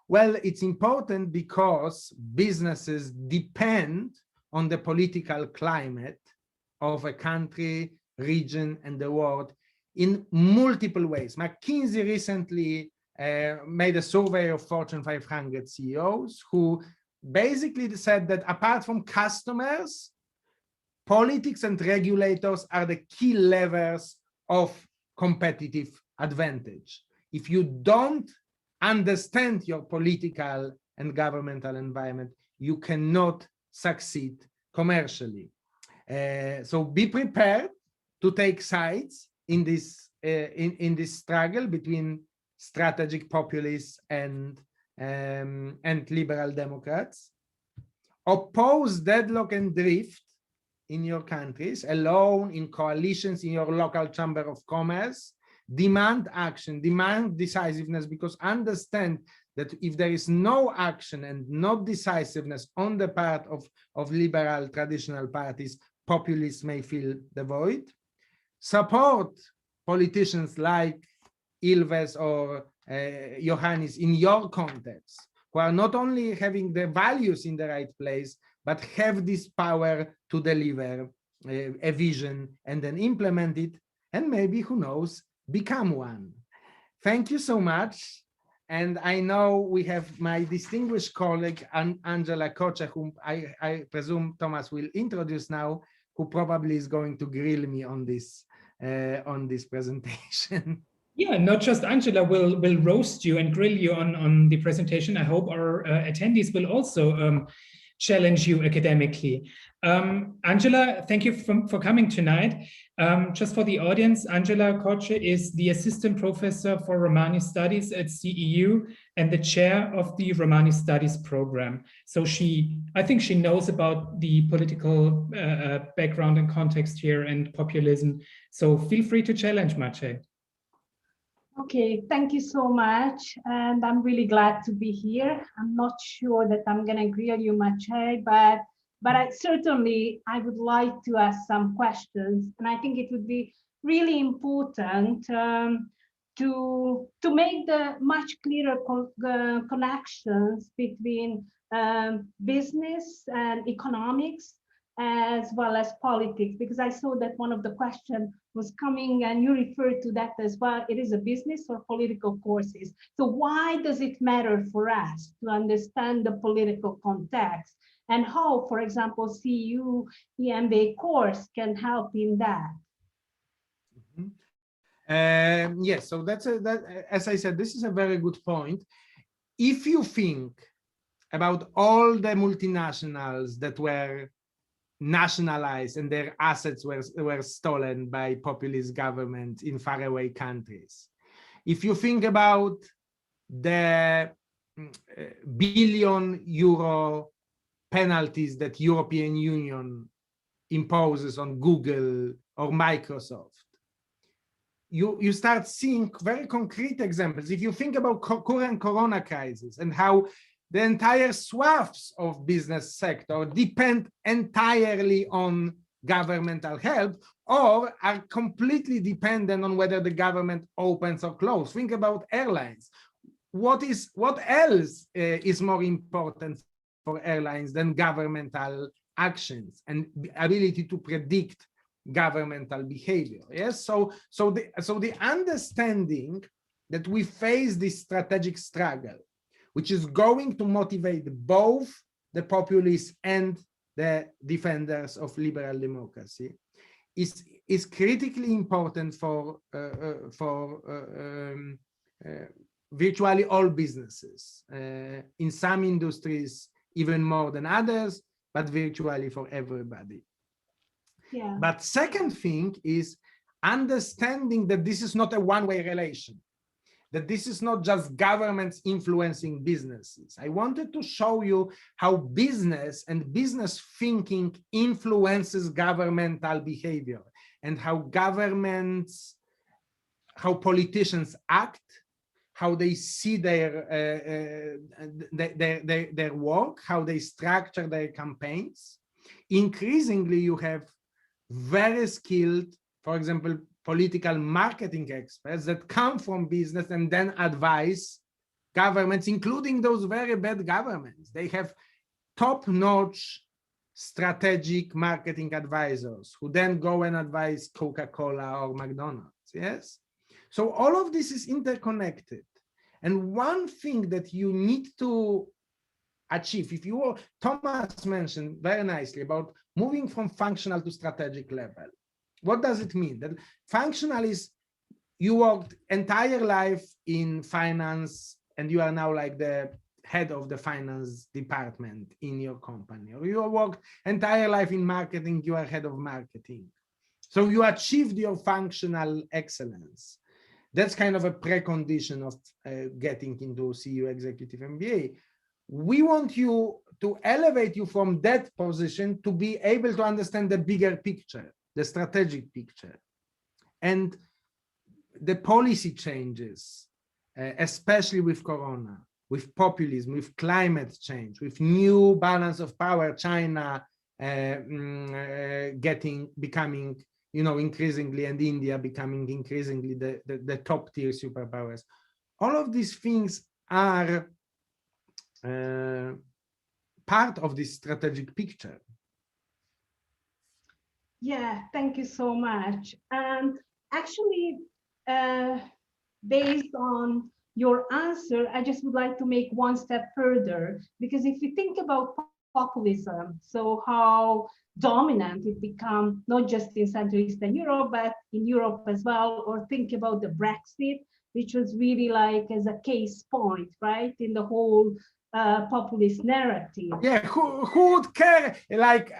Well, it's important because businesses depend on the political climate of a country, region, and the world in multiple ways. McKinsey recently made a survey of Fortune 500 CEOs who basically said that apart from customers, politics and regulators are the key levers of competitive advantage. If you don't understand your political and governmental environment, you cannot succeed commercially. So be prepared to take sides in this struggle between strategic populists and liberal Democrats. Oppose deadlock and drift in your countries, alone, in coalitions, in your local chamber of commerce. Demand action, demand decisiveness, because understand that if there is no action and no decisiveness on the part of liberal traditional parties, populists may fill the void. Support politicians like Ilves or Iohannis in your context, who are not only having the values in the right place, but have this power to deliver a vision and then implement it, and maybe, who knows, become one. Thank you so much. And I know we have my distinguished colleague, Angela Kocher, whom I presume Thomas will introduce now, who probably is going to grill me on this presentation. Yeah, not just Angela will roast you and grill you on the presentation. I hope our attendees will also challenge you academically. Angela, thank you for coming tonight. Just for the audience, Angela Kocher is the Assistant Professor for Romani Studies at CEU and the Chair of the Romani Studies Program. So I think she knows about the political background and context here and populism. So feel free to challenge Maciej. Okay, thank you so much. And I'm really glad to be here. I'm not sure that I'm going to grill you, Maciej, but I would like to ask some questions. And I think it would be really important to make the much clearer connections between business and economics, as well as politics, because I saw that one of the questions was coming and you referred to that as well. It is a business or political courses. So why does it matter for us to understand the political context, and how, for example, CEU EMBA course can help in that? Yes, so as I said, this is a very good point. If you think about all the multinationals that were nationalized and their assets were stolen by populist governments in faraway countries, if you think about the billion-euro penalties that European Union imposes on Google or Microsoft, you start seeing very concrete examples. If you think about current corona crisis and how the entire swaths of business sector depend entirely on governmental help, or are completely dependent on whether the government opens or closes. Think about airlines. what else is more important for airlines than governmental actions and ability to predict governmental behavior? Yes, so the understanding that we face this strategic struggle, which is going to motivate both the populists and the defenders of liberal democracy, is critically important for virtually all businesses. In some industries, even more than others, but virtually for everybody. Yeah. But second thing is understanding that this is not a one-way relation, that this is not just governments influencing businesses. I wanted to show you how business and business thinking influences governmental behavior, and how politicians act, how they see their work, how they structure their campaigns. Increasingly, you have very skilled, for example, political marketing experts that come from business and then advise governments, including those very bad governments. They have top-notch strategic marketing advisors who then go and advise Coca-Cola or McDonald's. Yes. So all of this is interconnected. And one thing that you need to achieve, Thomas mentioned very nicely about moving from functional to strategic level. What does it mean? That functional is you worked entire life in finance and you are now like the head of the finance department in your company, or you worked entire life in marketing, you are head of marketing. So you achieved your functional excellence. That's kind of a precondition of getting into CEU Executive MBA. We want you to elevate you from that position to be able to understand the bigger picture, the strategic picture, and the policy changes, especially with Corona, with populism, with climate change, with new balance of power, China becoming, increasingly, and India becoming increasingly the top tier superpowers. All of these things are part of this strategic picture. Yeah, thank you so much. And actually, based on your answer, I just would like to make one step further, because if you think about populism, so how dominant it become, not just in Central Eastern Europe, but in Europe as well, or think about the Brexit, which was really like as a case point, right, in the whole populist narrative. Yeah, who would care? Like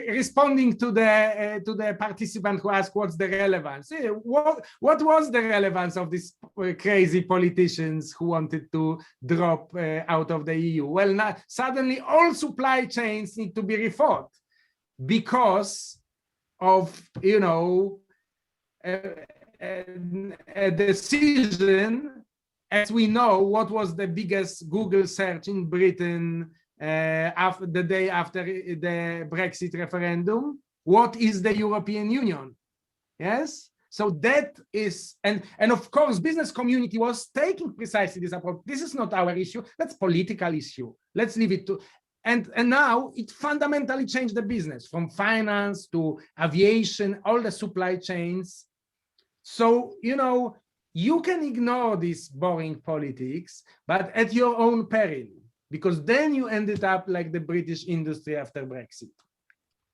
responding to the participant who asked, "What's the relevance?" What was the relevance of these crazy politicians who wanted to drop out of the EU? Well, now suddenly all supply chains need to be rethought because of a decision. As we know, what was the biggest Google search in Britain after the day after the Brexit referendum? What is the European Union? Yes. So that is, and of course, business community was taking precisely this approach. This is not our issue. That's political issue. Let's leave it to. And now it fundamentally changed the business from finance to aviation, all the supply chains. So, you can ignore this boring politics, but at your own peril, because then you ended up like the British industry after Brexit.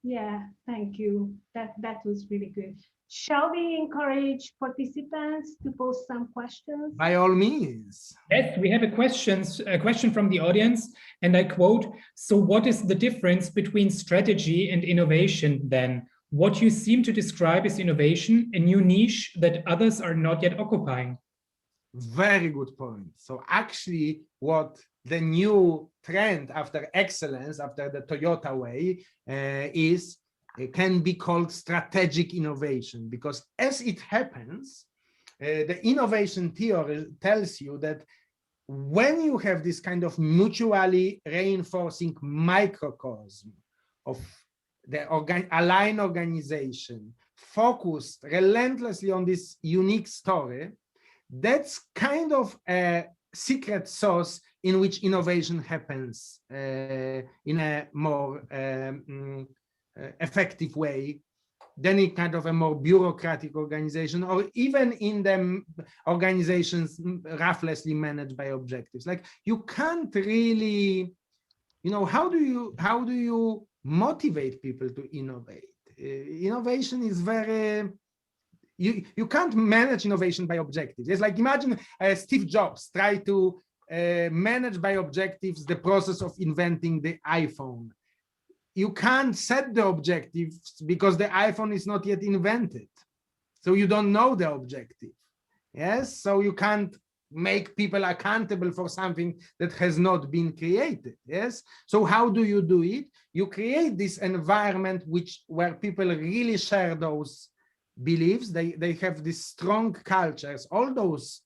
Yeah, thank you. That was really good. Shall we encourage participants to post some questions? By all means. Yes, we have a question from the audience, and I quote, "So what is the difference between strategy and innovation then? What you seem to describe as innovation, a new niche that others are not yet occupying." Very good point. So actually what the new trend after excellence, after the Toyota way, can be called strategic innovation, because as it happens, the innovation theory tells you that when you have this kind of mutually reinforcing microcosm of the aligned organization focused relentlessly on this unique story, that's kind of a secret sauce in which innovation happens in a more effective way than in kind of a more bureaucratic organization, or even in the organizations ruthlessly managed by objectives. Like, you can't really, how do you motivate people to innovate? Innovation is very, you can't manage innovation by objectives. It's like, imagine Steve Jobs try to manage by objectives the process of inventing the iPhone. You can't set the objectives because the iPhone is not yet invented. So you don't know the objective. Yes, so you can't make people accountable for something that has not been created. Yes, so how do you do it? You create this environment where people really share those beliefs. They have these strong cultures. All those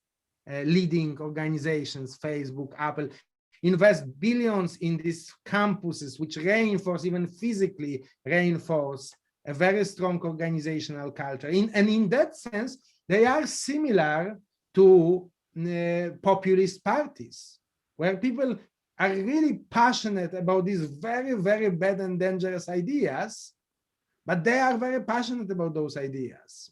leading organizations, Facebook, Apple, invest billions in these campuses, which reinforce, even physically reinforce, a very strong organizational culture. And in that sense, they are similar to populist parties, where people are really passionate about these very, very bad and dangerous ideas, but they are very passionate about those ideas.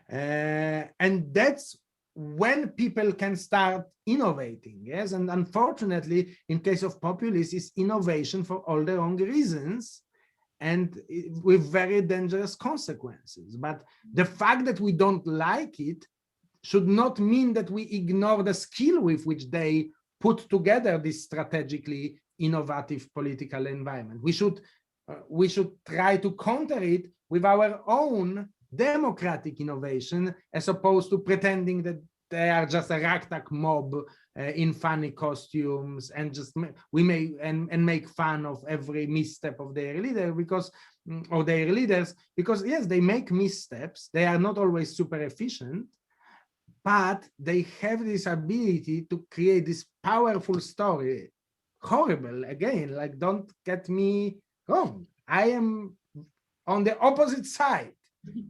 And that's when people can start innovating. Yes, and unfortunately, in case of populists, is innovation for all the wrong reasons and with very dangerous consequences. But the fact that we don't like it should not mean that we ignore the skill with which they put together this strategically innovative political environment. We should try to counter it with our own democratic innovation, as opposed to pretending that they are just a ragtag mob in funny costumes and just make fun of every misstep of their leader, because or their leaders, because yes, they make missteps. They are not always super efficient, but they have this ability to create this powerful story. Horrible, again, like, don't get me wrong, I am on the opposite side,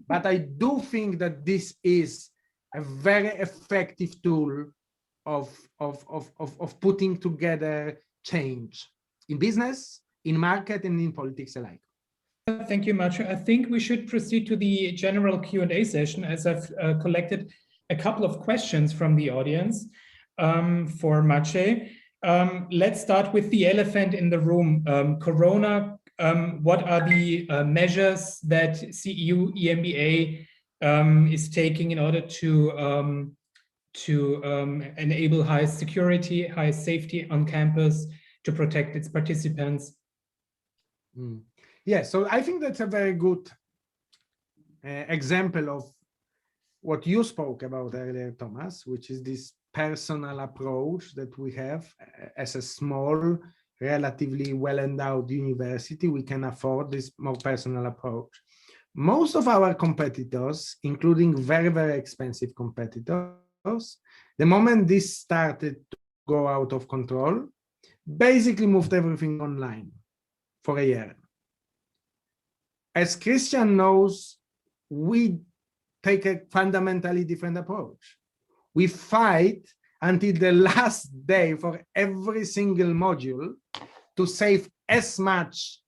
but I do think that this is a very effective tool of putting together change in business, in market, and in politics alike. Thank you, Maciej. I think we should proceed to the general Q&A session, as I've collected a couple of questions from the audience for Maciej. Let's start with the elephant in the room. Corona, what are the measures that CEU EMBA is taking in order to enable high security, high safety on campus, to protect its participants? Yeah, so I think that's a very good example of what you spoke about earlier, Thomas, which is this personal approach that we have as a small, relatively well-endowed university. We can afford this more personal approach. Most of our competitors, including very, very expensive competitors, the moment this started to go out of control, basically moved everything online for a year. As Christian knows, we take a fundamentally different approach. We fight until the last day for every single module to save as much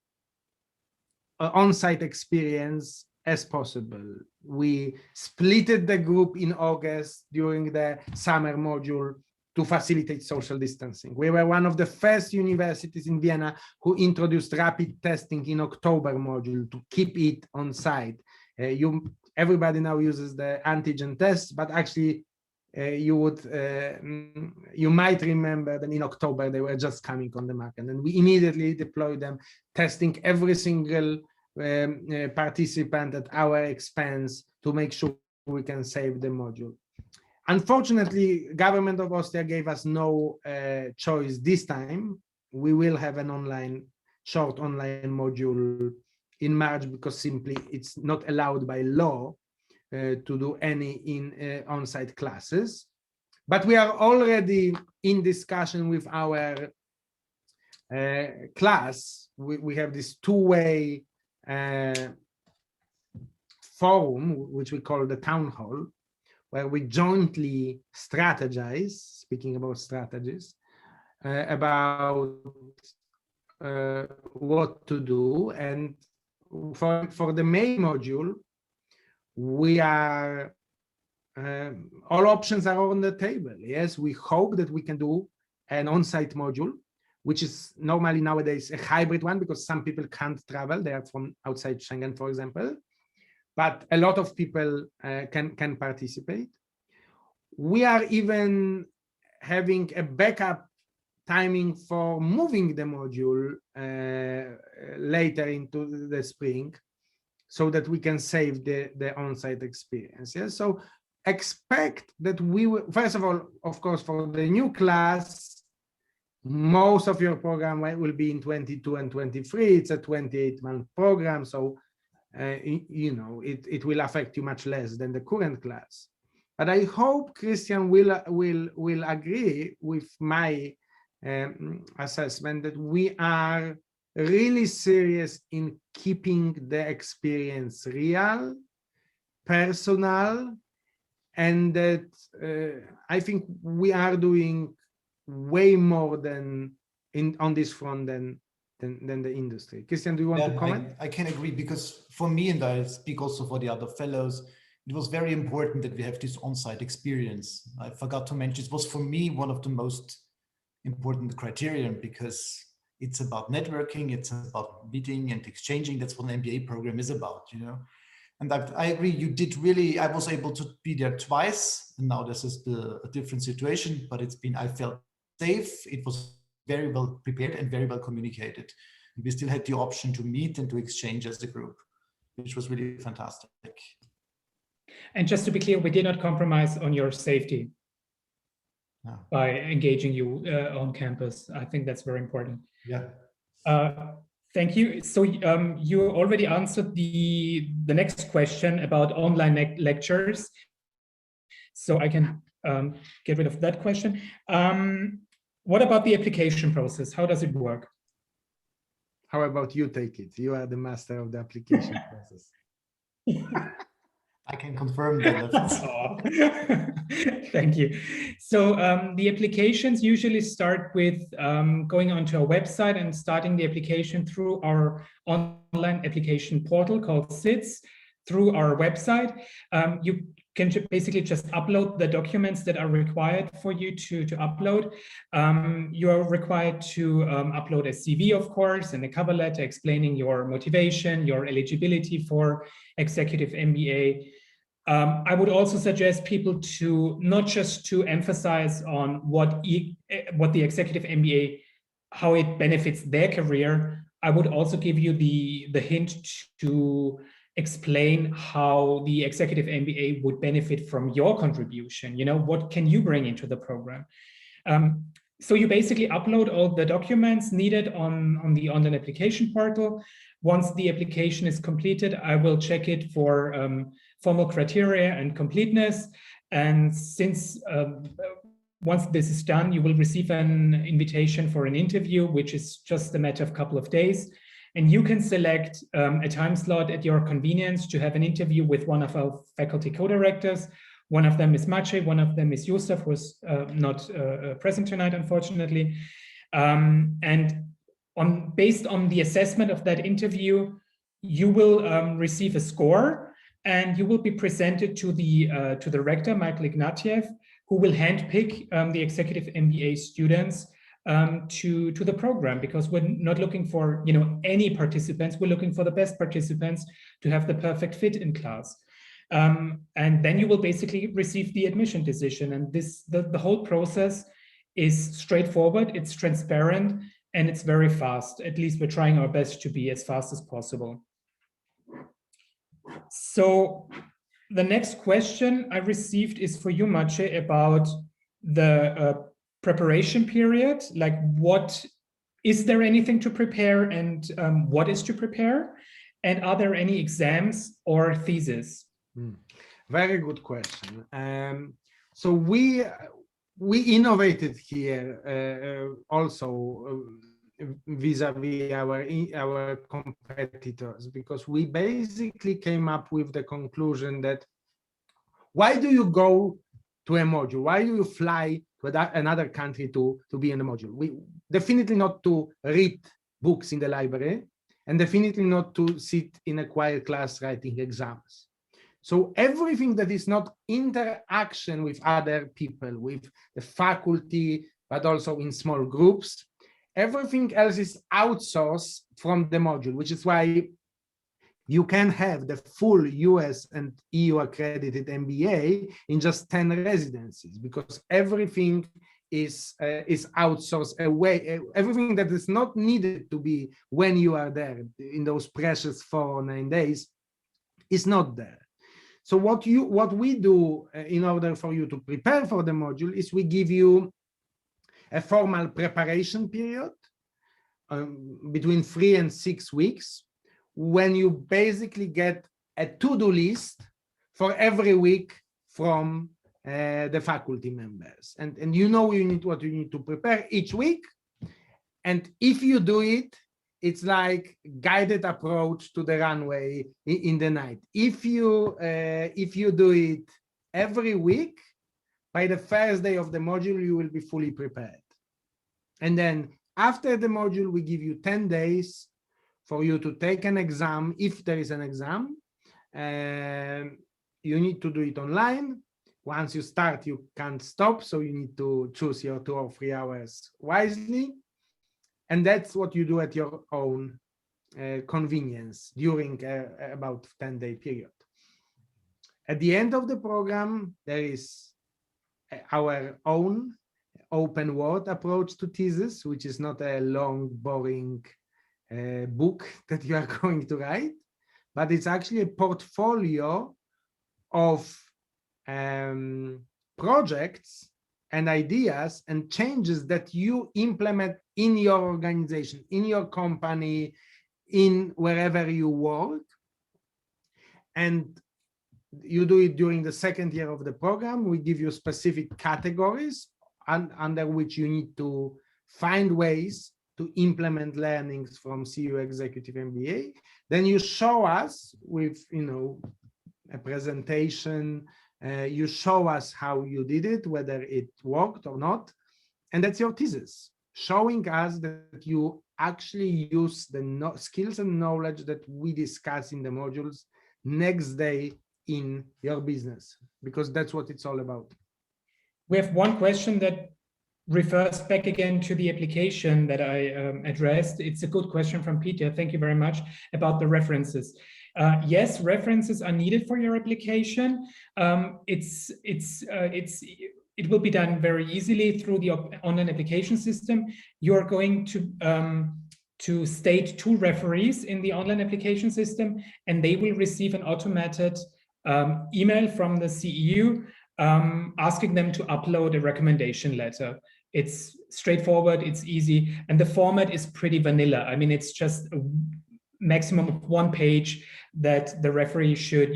on-site experience as possible. We splitted the group in August during the summer module to facilitate social distancing. We were one of the first universities in Vienna who introduced rapid testing in October module to keep it on site. Everybody now uses the antigen tests, but actually you might remember that in October they were just coming on the market, and we immediately deployed them, testing every single participant at our expense to make sure we can save the module. Unfortunately, government of Austria gave us no choice this time. We will have an short online module in March, because simply it's not allowed by law to do any on-site classes. But we are already in discussion with our class. We have this two-way forum, which we call the town hall, where we jointly strategize, speaking about strategies, about what to do. And for the main module, we are all options are on the table. Yes, we hope that we can do an on-site module, which is normally nowadays a hybrid one because some people can't travel. They are from outside Schengen, for example, but a lot of people can participate. We are even having a backup timing for moving the module later into the spring, so that we can save the on-site experience. Yeah? So expect that we will, first of all, of course, for the new class, most of your program will be in 22 and 23. It's a 28-month program, so you know it will affect you much less than the current class. But I hope Christian will agree with my assessment that we are really serious in keeping the experience real, personal, and that I think we are doing way more than on this front than the industry. Christian, do you want to comment? I can agree, because for me, and I speak also for the other fellows, it was very important that we have this on-site experience. I forgot to mention, it was for me one of the most important criterion, because it's about networking, it's about meeting and exchanging. That's what an MBA program is about, you know. And I agree, you did really, I was able to be there twice, and now this is a different situation, but I felt safe. It was very well prepared and very well communicated. We still had the option to meet and to exchange as a group, which was really fantastic. And just to be clear, we did not compromise on your safety by engaging you on campus. I think that's very important. Yeah. Thank you. So you already answered the next question about online lectures. So I can get rid of that question. What about the application process? How does it work? How about you take it? You are the master of the application process. I can confirm that. Thank you. So the applications usually start with going onto our website and starting the application through our online application portal called SITS through our website. You can basically just upload the documents that are required for you to upload. You are required to upload a CV, of course, and a cover letter explaining your motivation, your eligibility for executive MBA. I would also suggest people to not just to emphasize on what the executive MBA, how it benefits their career. I would also give you the hint to explain how the executive MBA would benefit from your contribution. You know, what can you bring into the program? So you basically upload all the documents needed on the online application portal. Once the application is completed, I will check it for formal criteria and completeness. And since once this is done, you will receive an invitation for an interview, which is just a matter of a couple of days. And you can select a time slot at your convenience to have an interview with one of our faculty co-directors. One of them is Maciej, one of them is Yusuf, who is not present tonight, unfortunately. And based on the assessment of that interview, you will receive a score, and you will be presented to the rector, Michael Ignatieff, who will handpick the executive MBA students to the program, because we're not looking for any participants. We're looking for the best participants to have the perfect fit in class. And then you will basically receive the admission decision. And the whole process is straightforward, it's transparent, and it's very fast. At least we're trying our best to be as fast as possible. So the next question I received is for you, Maciej, about the preparation period. Like, is there anything to prepare, and what is to prepare? And are there any exams or theses? Very good question. So we innovated here also vis-a-vis our competitors, because we basically came up with the conclusion that Why do you go to a module? Why do you fly to another country to be in a module? We definitely not to read books in the library, and definitely not to sit in a quiet class writing exams. So everything that is not interaction with other people, with the faculty, but also in small groups, everything else is outsourced from the module, which is why you can have the full US and EU accredited MBA in just 10 residencies, because everything is outsourced away. Everything that is not needed to be when you are there in those precious 4 or 9 days is not there. So what we do in order for you to prepare for the module is we give you a formal preparation period between 3 and 6 weeks, when you basically get a to-do list for every week from the faculty members, and you know what you need to prepare each week. And if you do it, it's like guided approach to the runway in the night. If you do it every week, by the first day of the module, you will be fully prepared. And then after the module, we give you 10 days for you to take an exam, if there is an exam. You need to do it online. Once you start, you can't stop, so you need to choose your 2 or 3 hours wisely. And that's what you do at your own convenience during about 10-day period. At the end of the program, there is our own open word approach to thesis, which is not a long, boring book that you are going to write, but it's actually a portfolio of projects and ideas and changes that you implement in your organization, in your company, in wherever you work. And you do it during the second year of the program. We give you specific categories under which you need to find ways to implement learnings from CEU Executive MBA. Then you show us with, a presentation. You show us how you did it, whether it worked or not. And that's your thesis, showing us that you actually use the skills and knowledge that we discuss in the modules next day in your business, because that's what it's all about. We have one question that refers back again to the application that I addressed. It's a good question from Peter. Thank you very much, about the references. Yes, references are needed for your application. It will be done very easily through the online application system. You're going to state 2 referees in the online application system, and they will receive an automated email from the CEU asking them to upload a recommendation letter. It's straightforward, it's easy, and the format is pretty vanilla. I mean, it's just a maximum of 1 page that the referee should,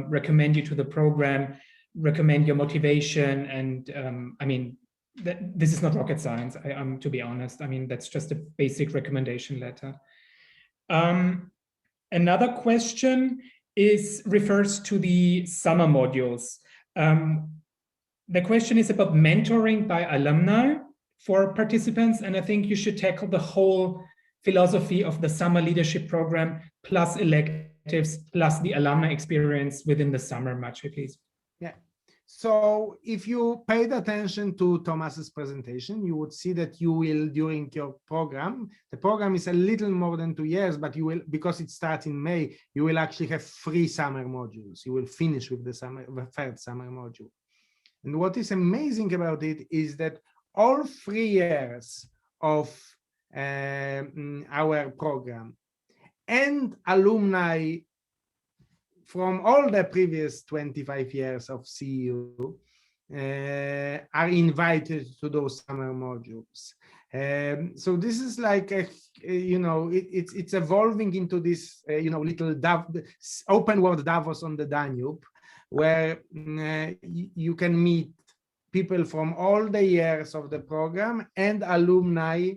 recommend you to the program, recommend your motivation, and I mean, this is not rocket science, to be honest. I mean, that's just a basic recommendation letter. Another question refers to the summer modules. The question is about mentoring by alumni for participants, and I think you should tackle the whole philosophy of the summer leadership program, plus electives, plus the alumni experience within the summer. Maciej, please. Yeah. So if you paid attention to Thomas's presentation, you would see that you will, during your program, the program is a little more than 2 years, but you will, because it starts in May, you will actually have 3 summer modules. You will finish with the 3rd summer module. And what is amazing about it is that all 3 years of our program and alumni from all the previous 25 years of CEU are invited to those summer modules. So this is like it's evolving into this little open world Davos on the Danube, where you can meet people from all the years of the program and alumni,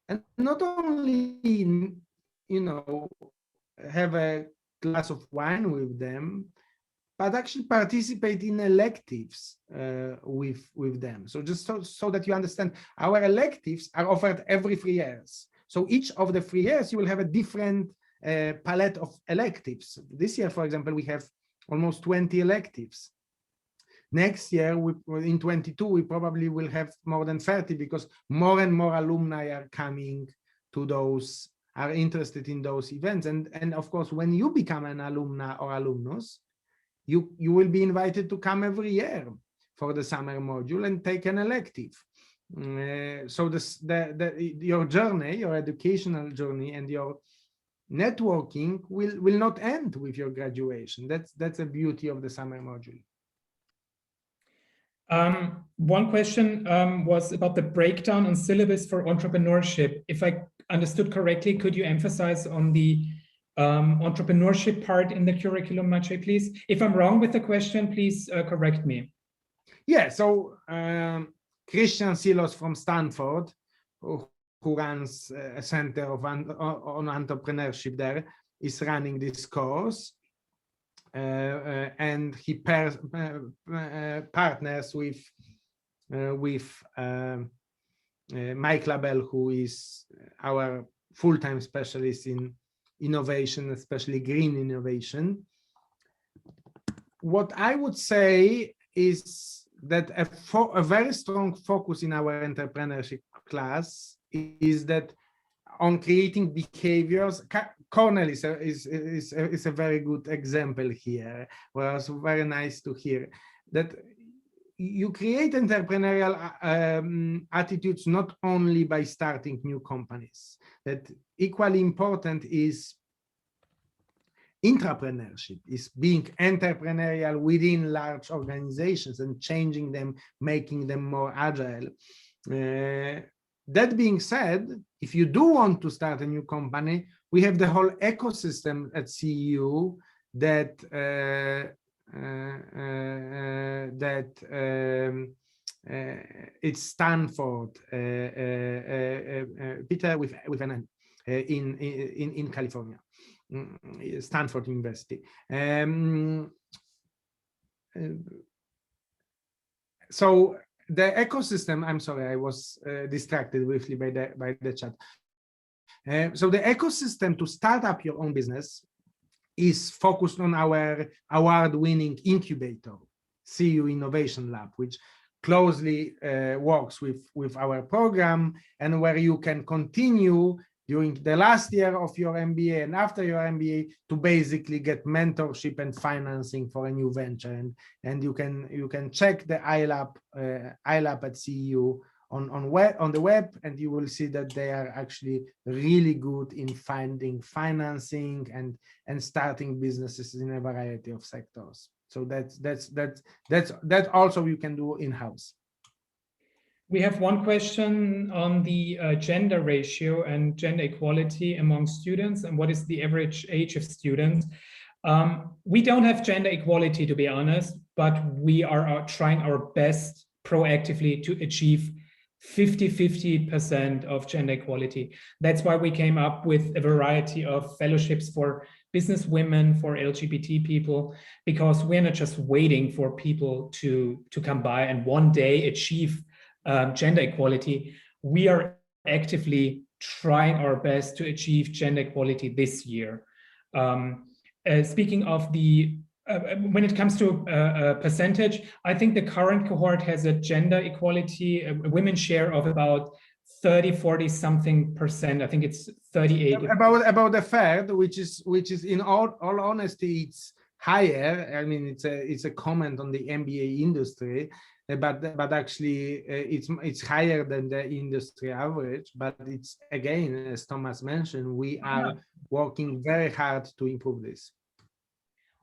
and not only have a glass of wine with them, but actually participate in electives with them. So just so that you understand, our electives are offered every 3 years. So each of the 3 years, you will have a different palette of electives. This year, for example, we have almost 20 electives. Next year, in 22, we probably will have more than 30 because more and more alumni are coming to those, are interested in those events. And of course, when you become an alumna or alumnus, you will be invited to come every year for the summer module and take an elective. So your journey, your educational journey and your networking will not end with your graduation. That's the beauty of the summer module. One question was about the breakdown on syllabus for entrepreneurship. If I understood correctly, could you emphasize on the entrepreneurship part in the curriculum, Maciej, please? If I'm wrong with the question, please correct me. Yeah, so Christian Silos from Stanford, who runs a center on entrepreneurship there, is running this course. And he partners with Mike Lammel, who is our full-time specialist in innovation, especially green innovation. What I would say is that a very strong focus in our entrepreneurship class is that on creating behaviors. Cornell is a very good example here, where it's very nice to hear that you create entrepreneurial attitudes not only by starting new companies, that equally important is intrapreneurship, is being entrepreneurial within large organizations and changing them, making them more agile. That being said, if you do want to start a new company, we have the whole ecosystem at CEU that it's Stanford, Peter with an in California, Stanford University. So the ecosystem, I'm sorry, I was distracted briefly by the chat. So the ecosystem to start up your own business is focused on our award-winning incubator, CEU Innovation Lab, which closely works with our program, and where you can continue during the last year of your MBA and after your MBA to basically get mentorship and financing for a new venture. And you can check the iLab at CEU on the web, and you will see that they are actually really good in finding financing and starting businesses in a variety of sectors. So that also you can do in-house. We have one question on the gender ratio and gender equality among students, and what is the average age of students. We don't have gender equality, to be honest, but we are trying our best proactively to achieve 50-50% of gender equality. That's why we came up with a variety of fellowships for business women, for LGBT people, because we're not just waiting for people to come by and one day achieve gender equality. We are actively trying our best to achieve gender equality this year. Speaking of the when it comes to percentage, I think the current cohort has a gender equality, a women's share of about 30-40 something percent. I think it's 38. About a third, which is in all honesty, it's higher. I mean, it's a comment on the MBA industry, but actually it's higher than the industry average. But it's, again, as Thomas mentioned, we are working very hard to improve this.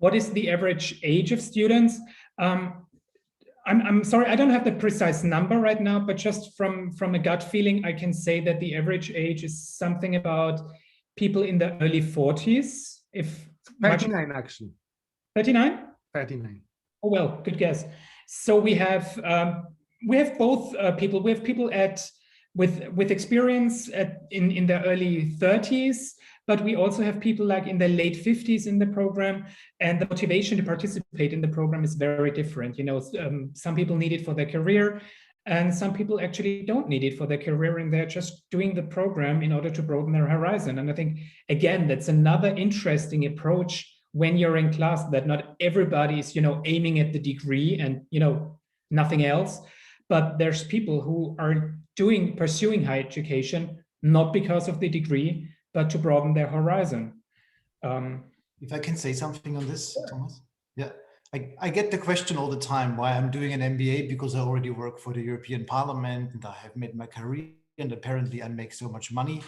What is the average age of students? I'm sorry, I don't have the precise number right now, but just from a gut feeling, I can say that the average age is something about people in the early 40s. If 39, actually. 39? 39. Oh, well, good guess. So we have both people. We have people with experience in the early 30s. but we also have people like in their late 50s in the program, and the motivation to participate in the program is very different. Some people need it for their career, and some people actually don't need it for their career, and they're just doing the program in order to broaden their horizon. And I think, again, that's another interesting approach when you're in class, that not everybody is, aiming at the degree and, nothing else. But there's people who are pursuing higher education, not because of the degree, but to broaden their horizon. If I can say something on this, Thomas? Yeah. I get the question all the time why I'm doing an MBA, because I already work for the European Parliament and I have made my career and apparently I make so much money.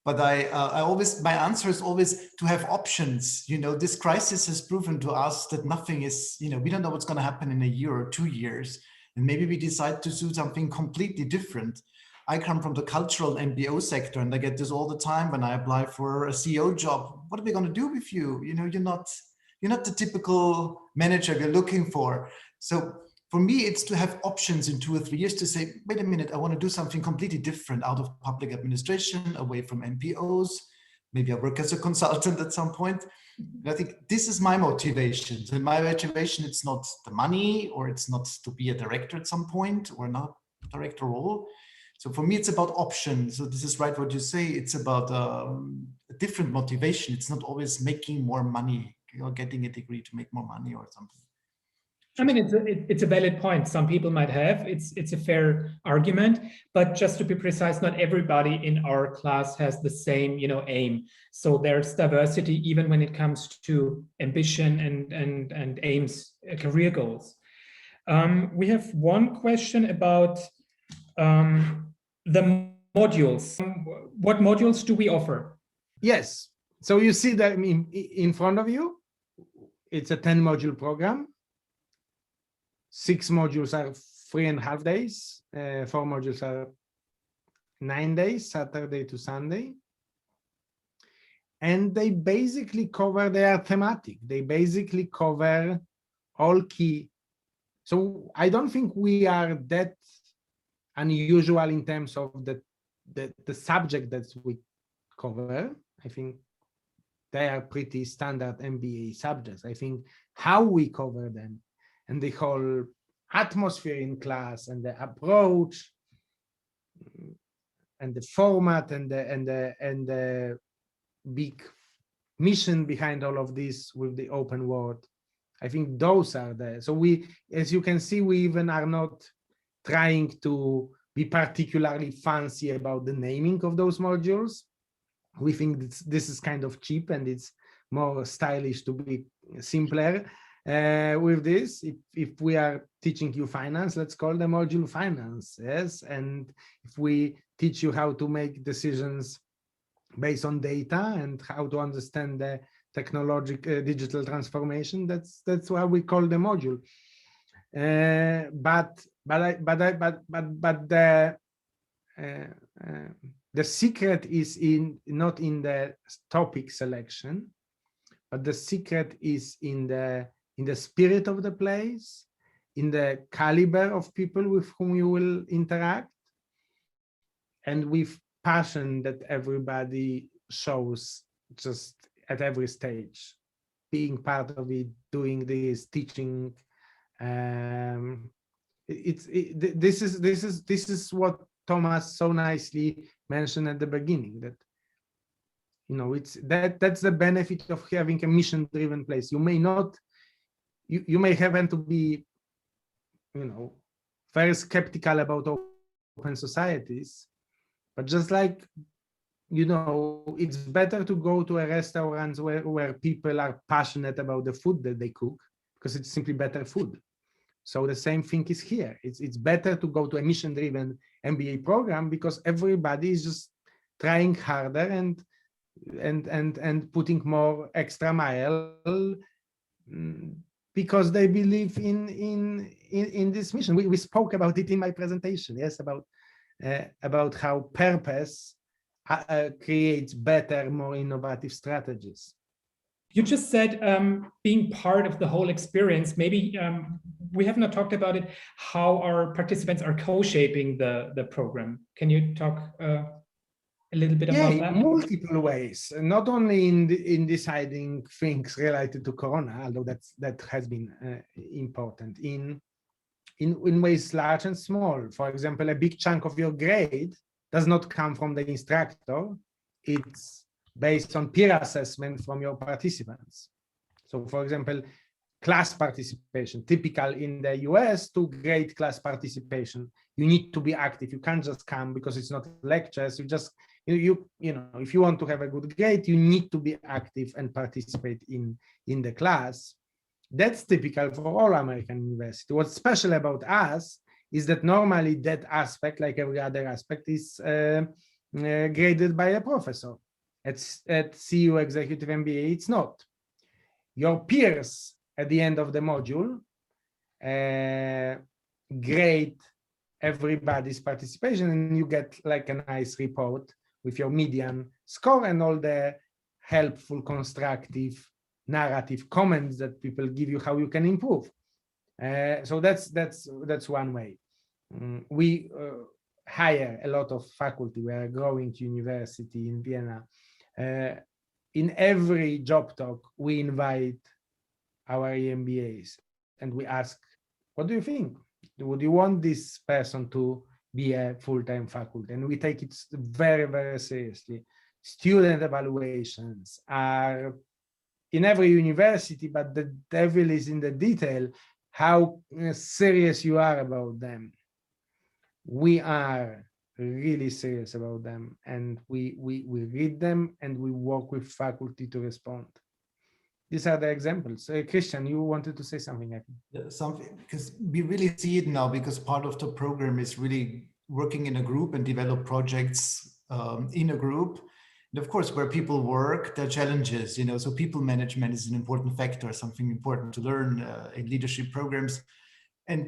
But my answer is always to have options. This crisis has proven to us that nothing is, we don't know what's going to happen in a year or 2 years. And maybe we decide to do something completely different. I come from the cultural MBO sector, and I get this all the time when I apply for a CEO job. What are we going to do with you? You're not the typical manager we're looking for. So for me, it's to have options in 2 or 3 years to say, wait a minute, I want to do something completely different out of public administration, away from MPOs. Maybe I work as a consultant at some point. And I think this is my motivation. And my motivation, it's not the money, or it's not to be a director at some point, or not a director role. So for me, it's about options. So this is right what you say. It's about a different motivation. It's not always making more money, getting a degree to make more money or something. I mean, it's a valid point. Some people might have. It's a fair argument, but just to be precise, not everybody in our class has the same, aim. So there's diversity even when it comes to ambition and aims, career goals. We have one question about the modules. What modules do we offer? Yes. So you see that in front of you, it's a 10-module program. 6 modules are 3.5 days. 4 modules are 9 days, Saturday to Sunday. And they basically cover, they are thematic. They basically cover all key. So I don't think we are that unusual in terms of the subject that we cover. I think they are pretty standard MBA subjects. I think how we cover them and the whole atmosphere in class and the approach and the format and the big mission behind all of this with the open world, I think those are there. So we, as you can see, we even are not trying to be particularly fancy about the naming of those modules. We think this is kind of cheap and it's more stylish to be simpler with this. If we are teaching you finance, let's call the module finance, yes? And if we teach you how to make decisions based on data and how to understand the technological digital transformation, that's what we call the module. But the secret is not in the topic selection, but the secret is in the spirit of the place, in the caliber of people with whom you will interact, and with passion that everybody shows just at every stage, being part of it, doing this, teaching. This is what Thomas so nicely mentioned at the beginning, that it's that's the benefit of having a mission-driven place. You may not, you may happen to be, very skeptical about open societies, but just like, it's better to go to a restaurant where people are passionate about the food that they cook, because it's simply better food. So the same thing is here. It's better to go to a mission-driven MBA program because everybody is just trying harder and putting more extra mile because they believe in this mission. We spoke about it in my presentation, yes, about how purpose creates better, more innovative strategies. You just said being part of the whole experience. Maybe we have not talked about it, how our participants are co-shaping the program. Can you talk a little bit Yeah, about in that? multiple ways, not only in deciding things related to Corona, although that has been important, in ways large and small. For example, a big chunk of your grade does not come from the instructor. It's based on peer assessment from your participants. So for example, class participation, typical in the US, to grade class participation, you need to be active. You can't just come because it's not lectures. You just, you know, if you want to have a good grade, you need to be active and participate in the class. That's typical for all American universities. What's special about us is that normally that aspect, like every other aspect, is graded by a professor. At CEU Executive MBA, it's not. Your peers at the end of the module grade everybody's participation, and you get like a nice report with your median score and all the helpful, constructive, narrative comments that people give you how you can improve. So that's one way. We hire a lot of faculty. We are a growing university in Vienna. In every job talk, we invite our EMBAs and we ask, what do you think? Would you want this person to be a full-time faculty? And we take it very, very seriously. Student evaluations are in every university, but the devil is in the detail, how serious you are about them. We are really serious about them, and we read them and we work with faculty to respond. These are the examples. Christian, you wanted to say something, I think. Yeah, something, because we really see it now, because part of the program is really working in a group and develop projects in a group. And of course, where people work, there are challenges, you know, so people management is an important factor, something important to learn in leadership programs. And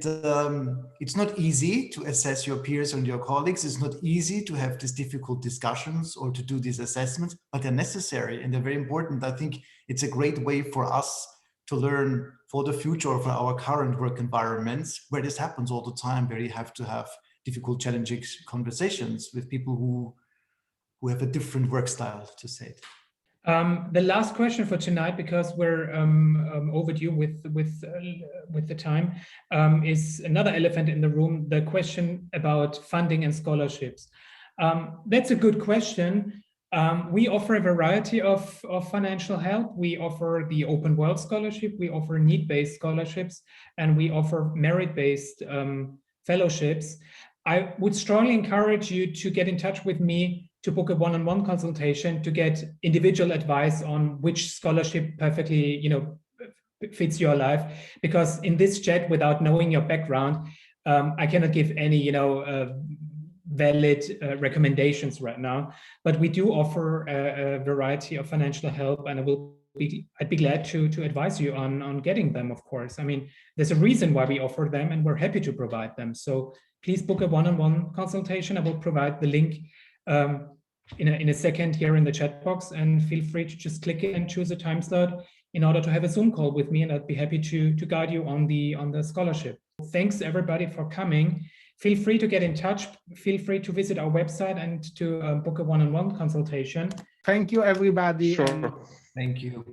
it's not easy to assess your peers and your colleagues. It's not easy to have these difficult discussions or to do these assessments, but they're necessary and they're very important. I think it's a great way for us to learn for the future of our current work environments, where this happens all the time, where you have to have difficult, challenging conversations with people who have a different work style, to say it. The last question for tonight, because we're overdue with the time, is another elephant in the room, the question about funding and scholarships. That's a good question. We offer a variety of financial help. We offer the Open World Scholarship, we offer need-based scholarships, and we offer merit-based fellowships. I would strongly encourage you to get in touch with me to book a one-on-one consultation to get individual advice on which scholarship perfectly, you know, fits your life. Because in this chat, without knowing your background, I cannot give any, you know, valid recommendations right now. But we do offer a variety of financial help, and I'd be glad to advise you on getting them, of course. I mean, there's a reason why we offer them, and we're happy to provide them. So please book a one-on-one consultation. I will provide the link in a second here in the chat box, and feel free to just click it and choose a time slot in order to have a Zoom call with me, and I'd be happy to guide you on the scholarship. Thanks everybody for coming. Feel free to get in touch. Feel free to visit our website and to book a one-on-one consultation. Thank you, everybody. Sure. Thank you.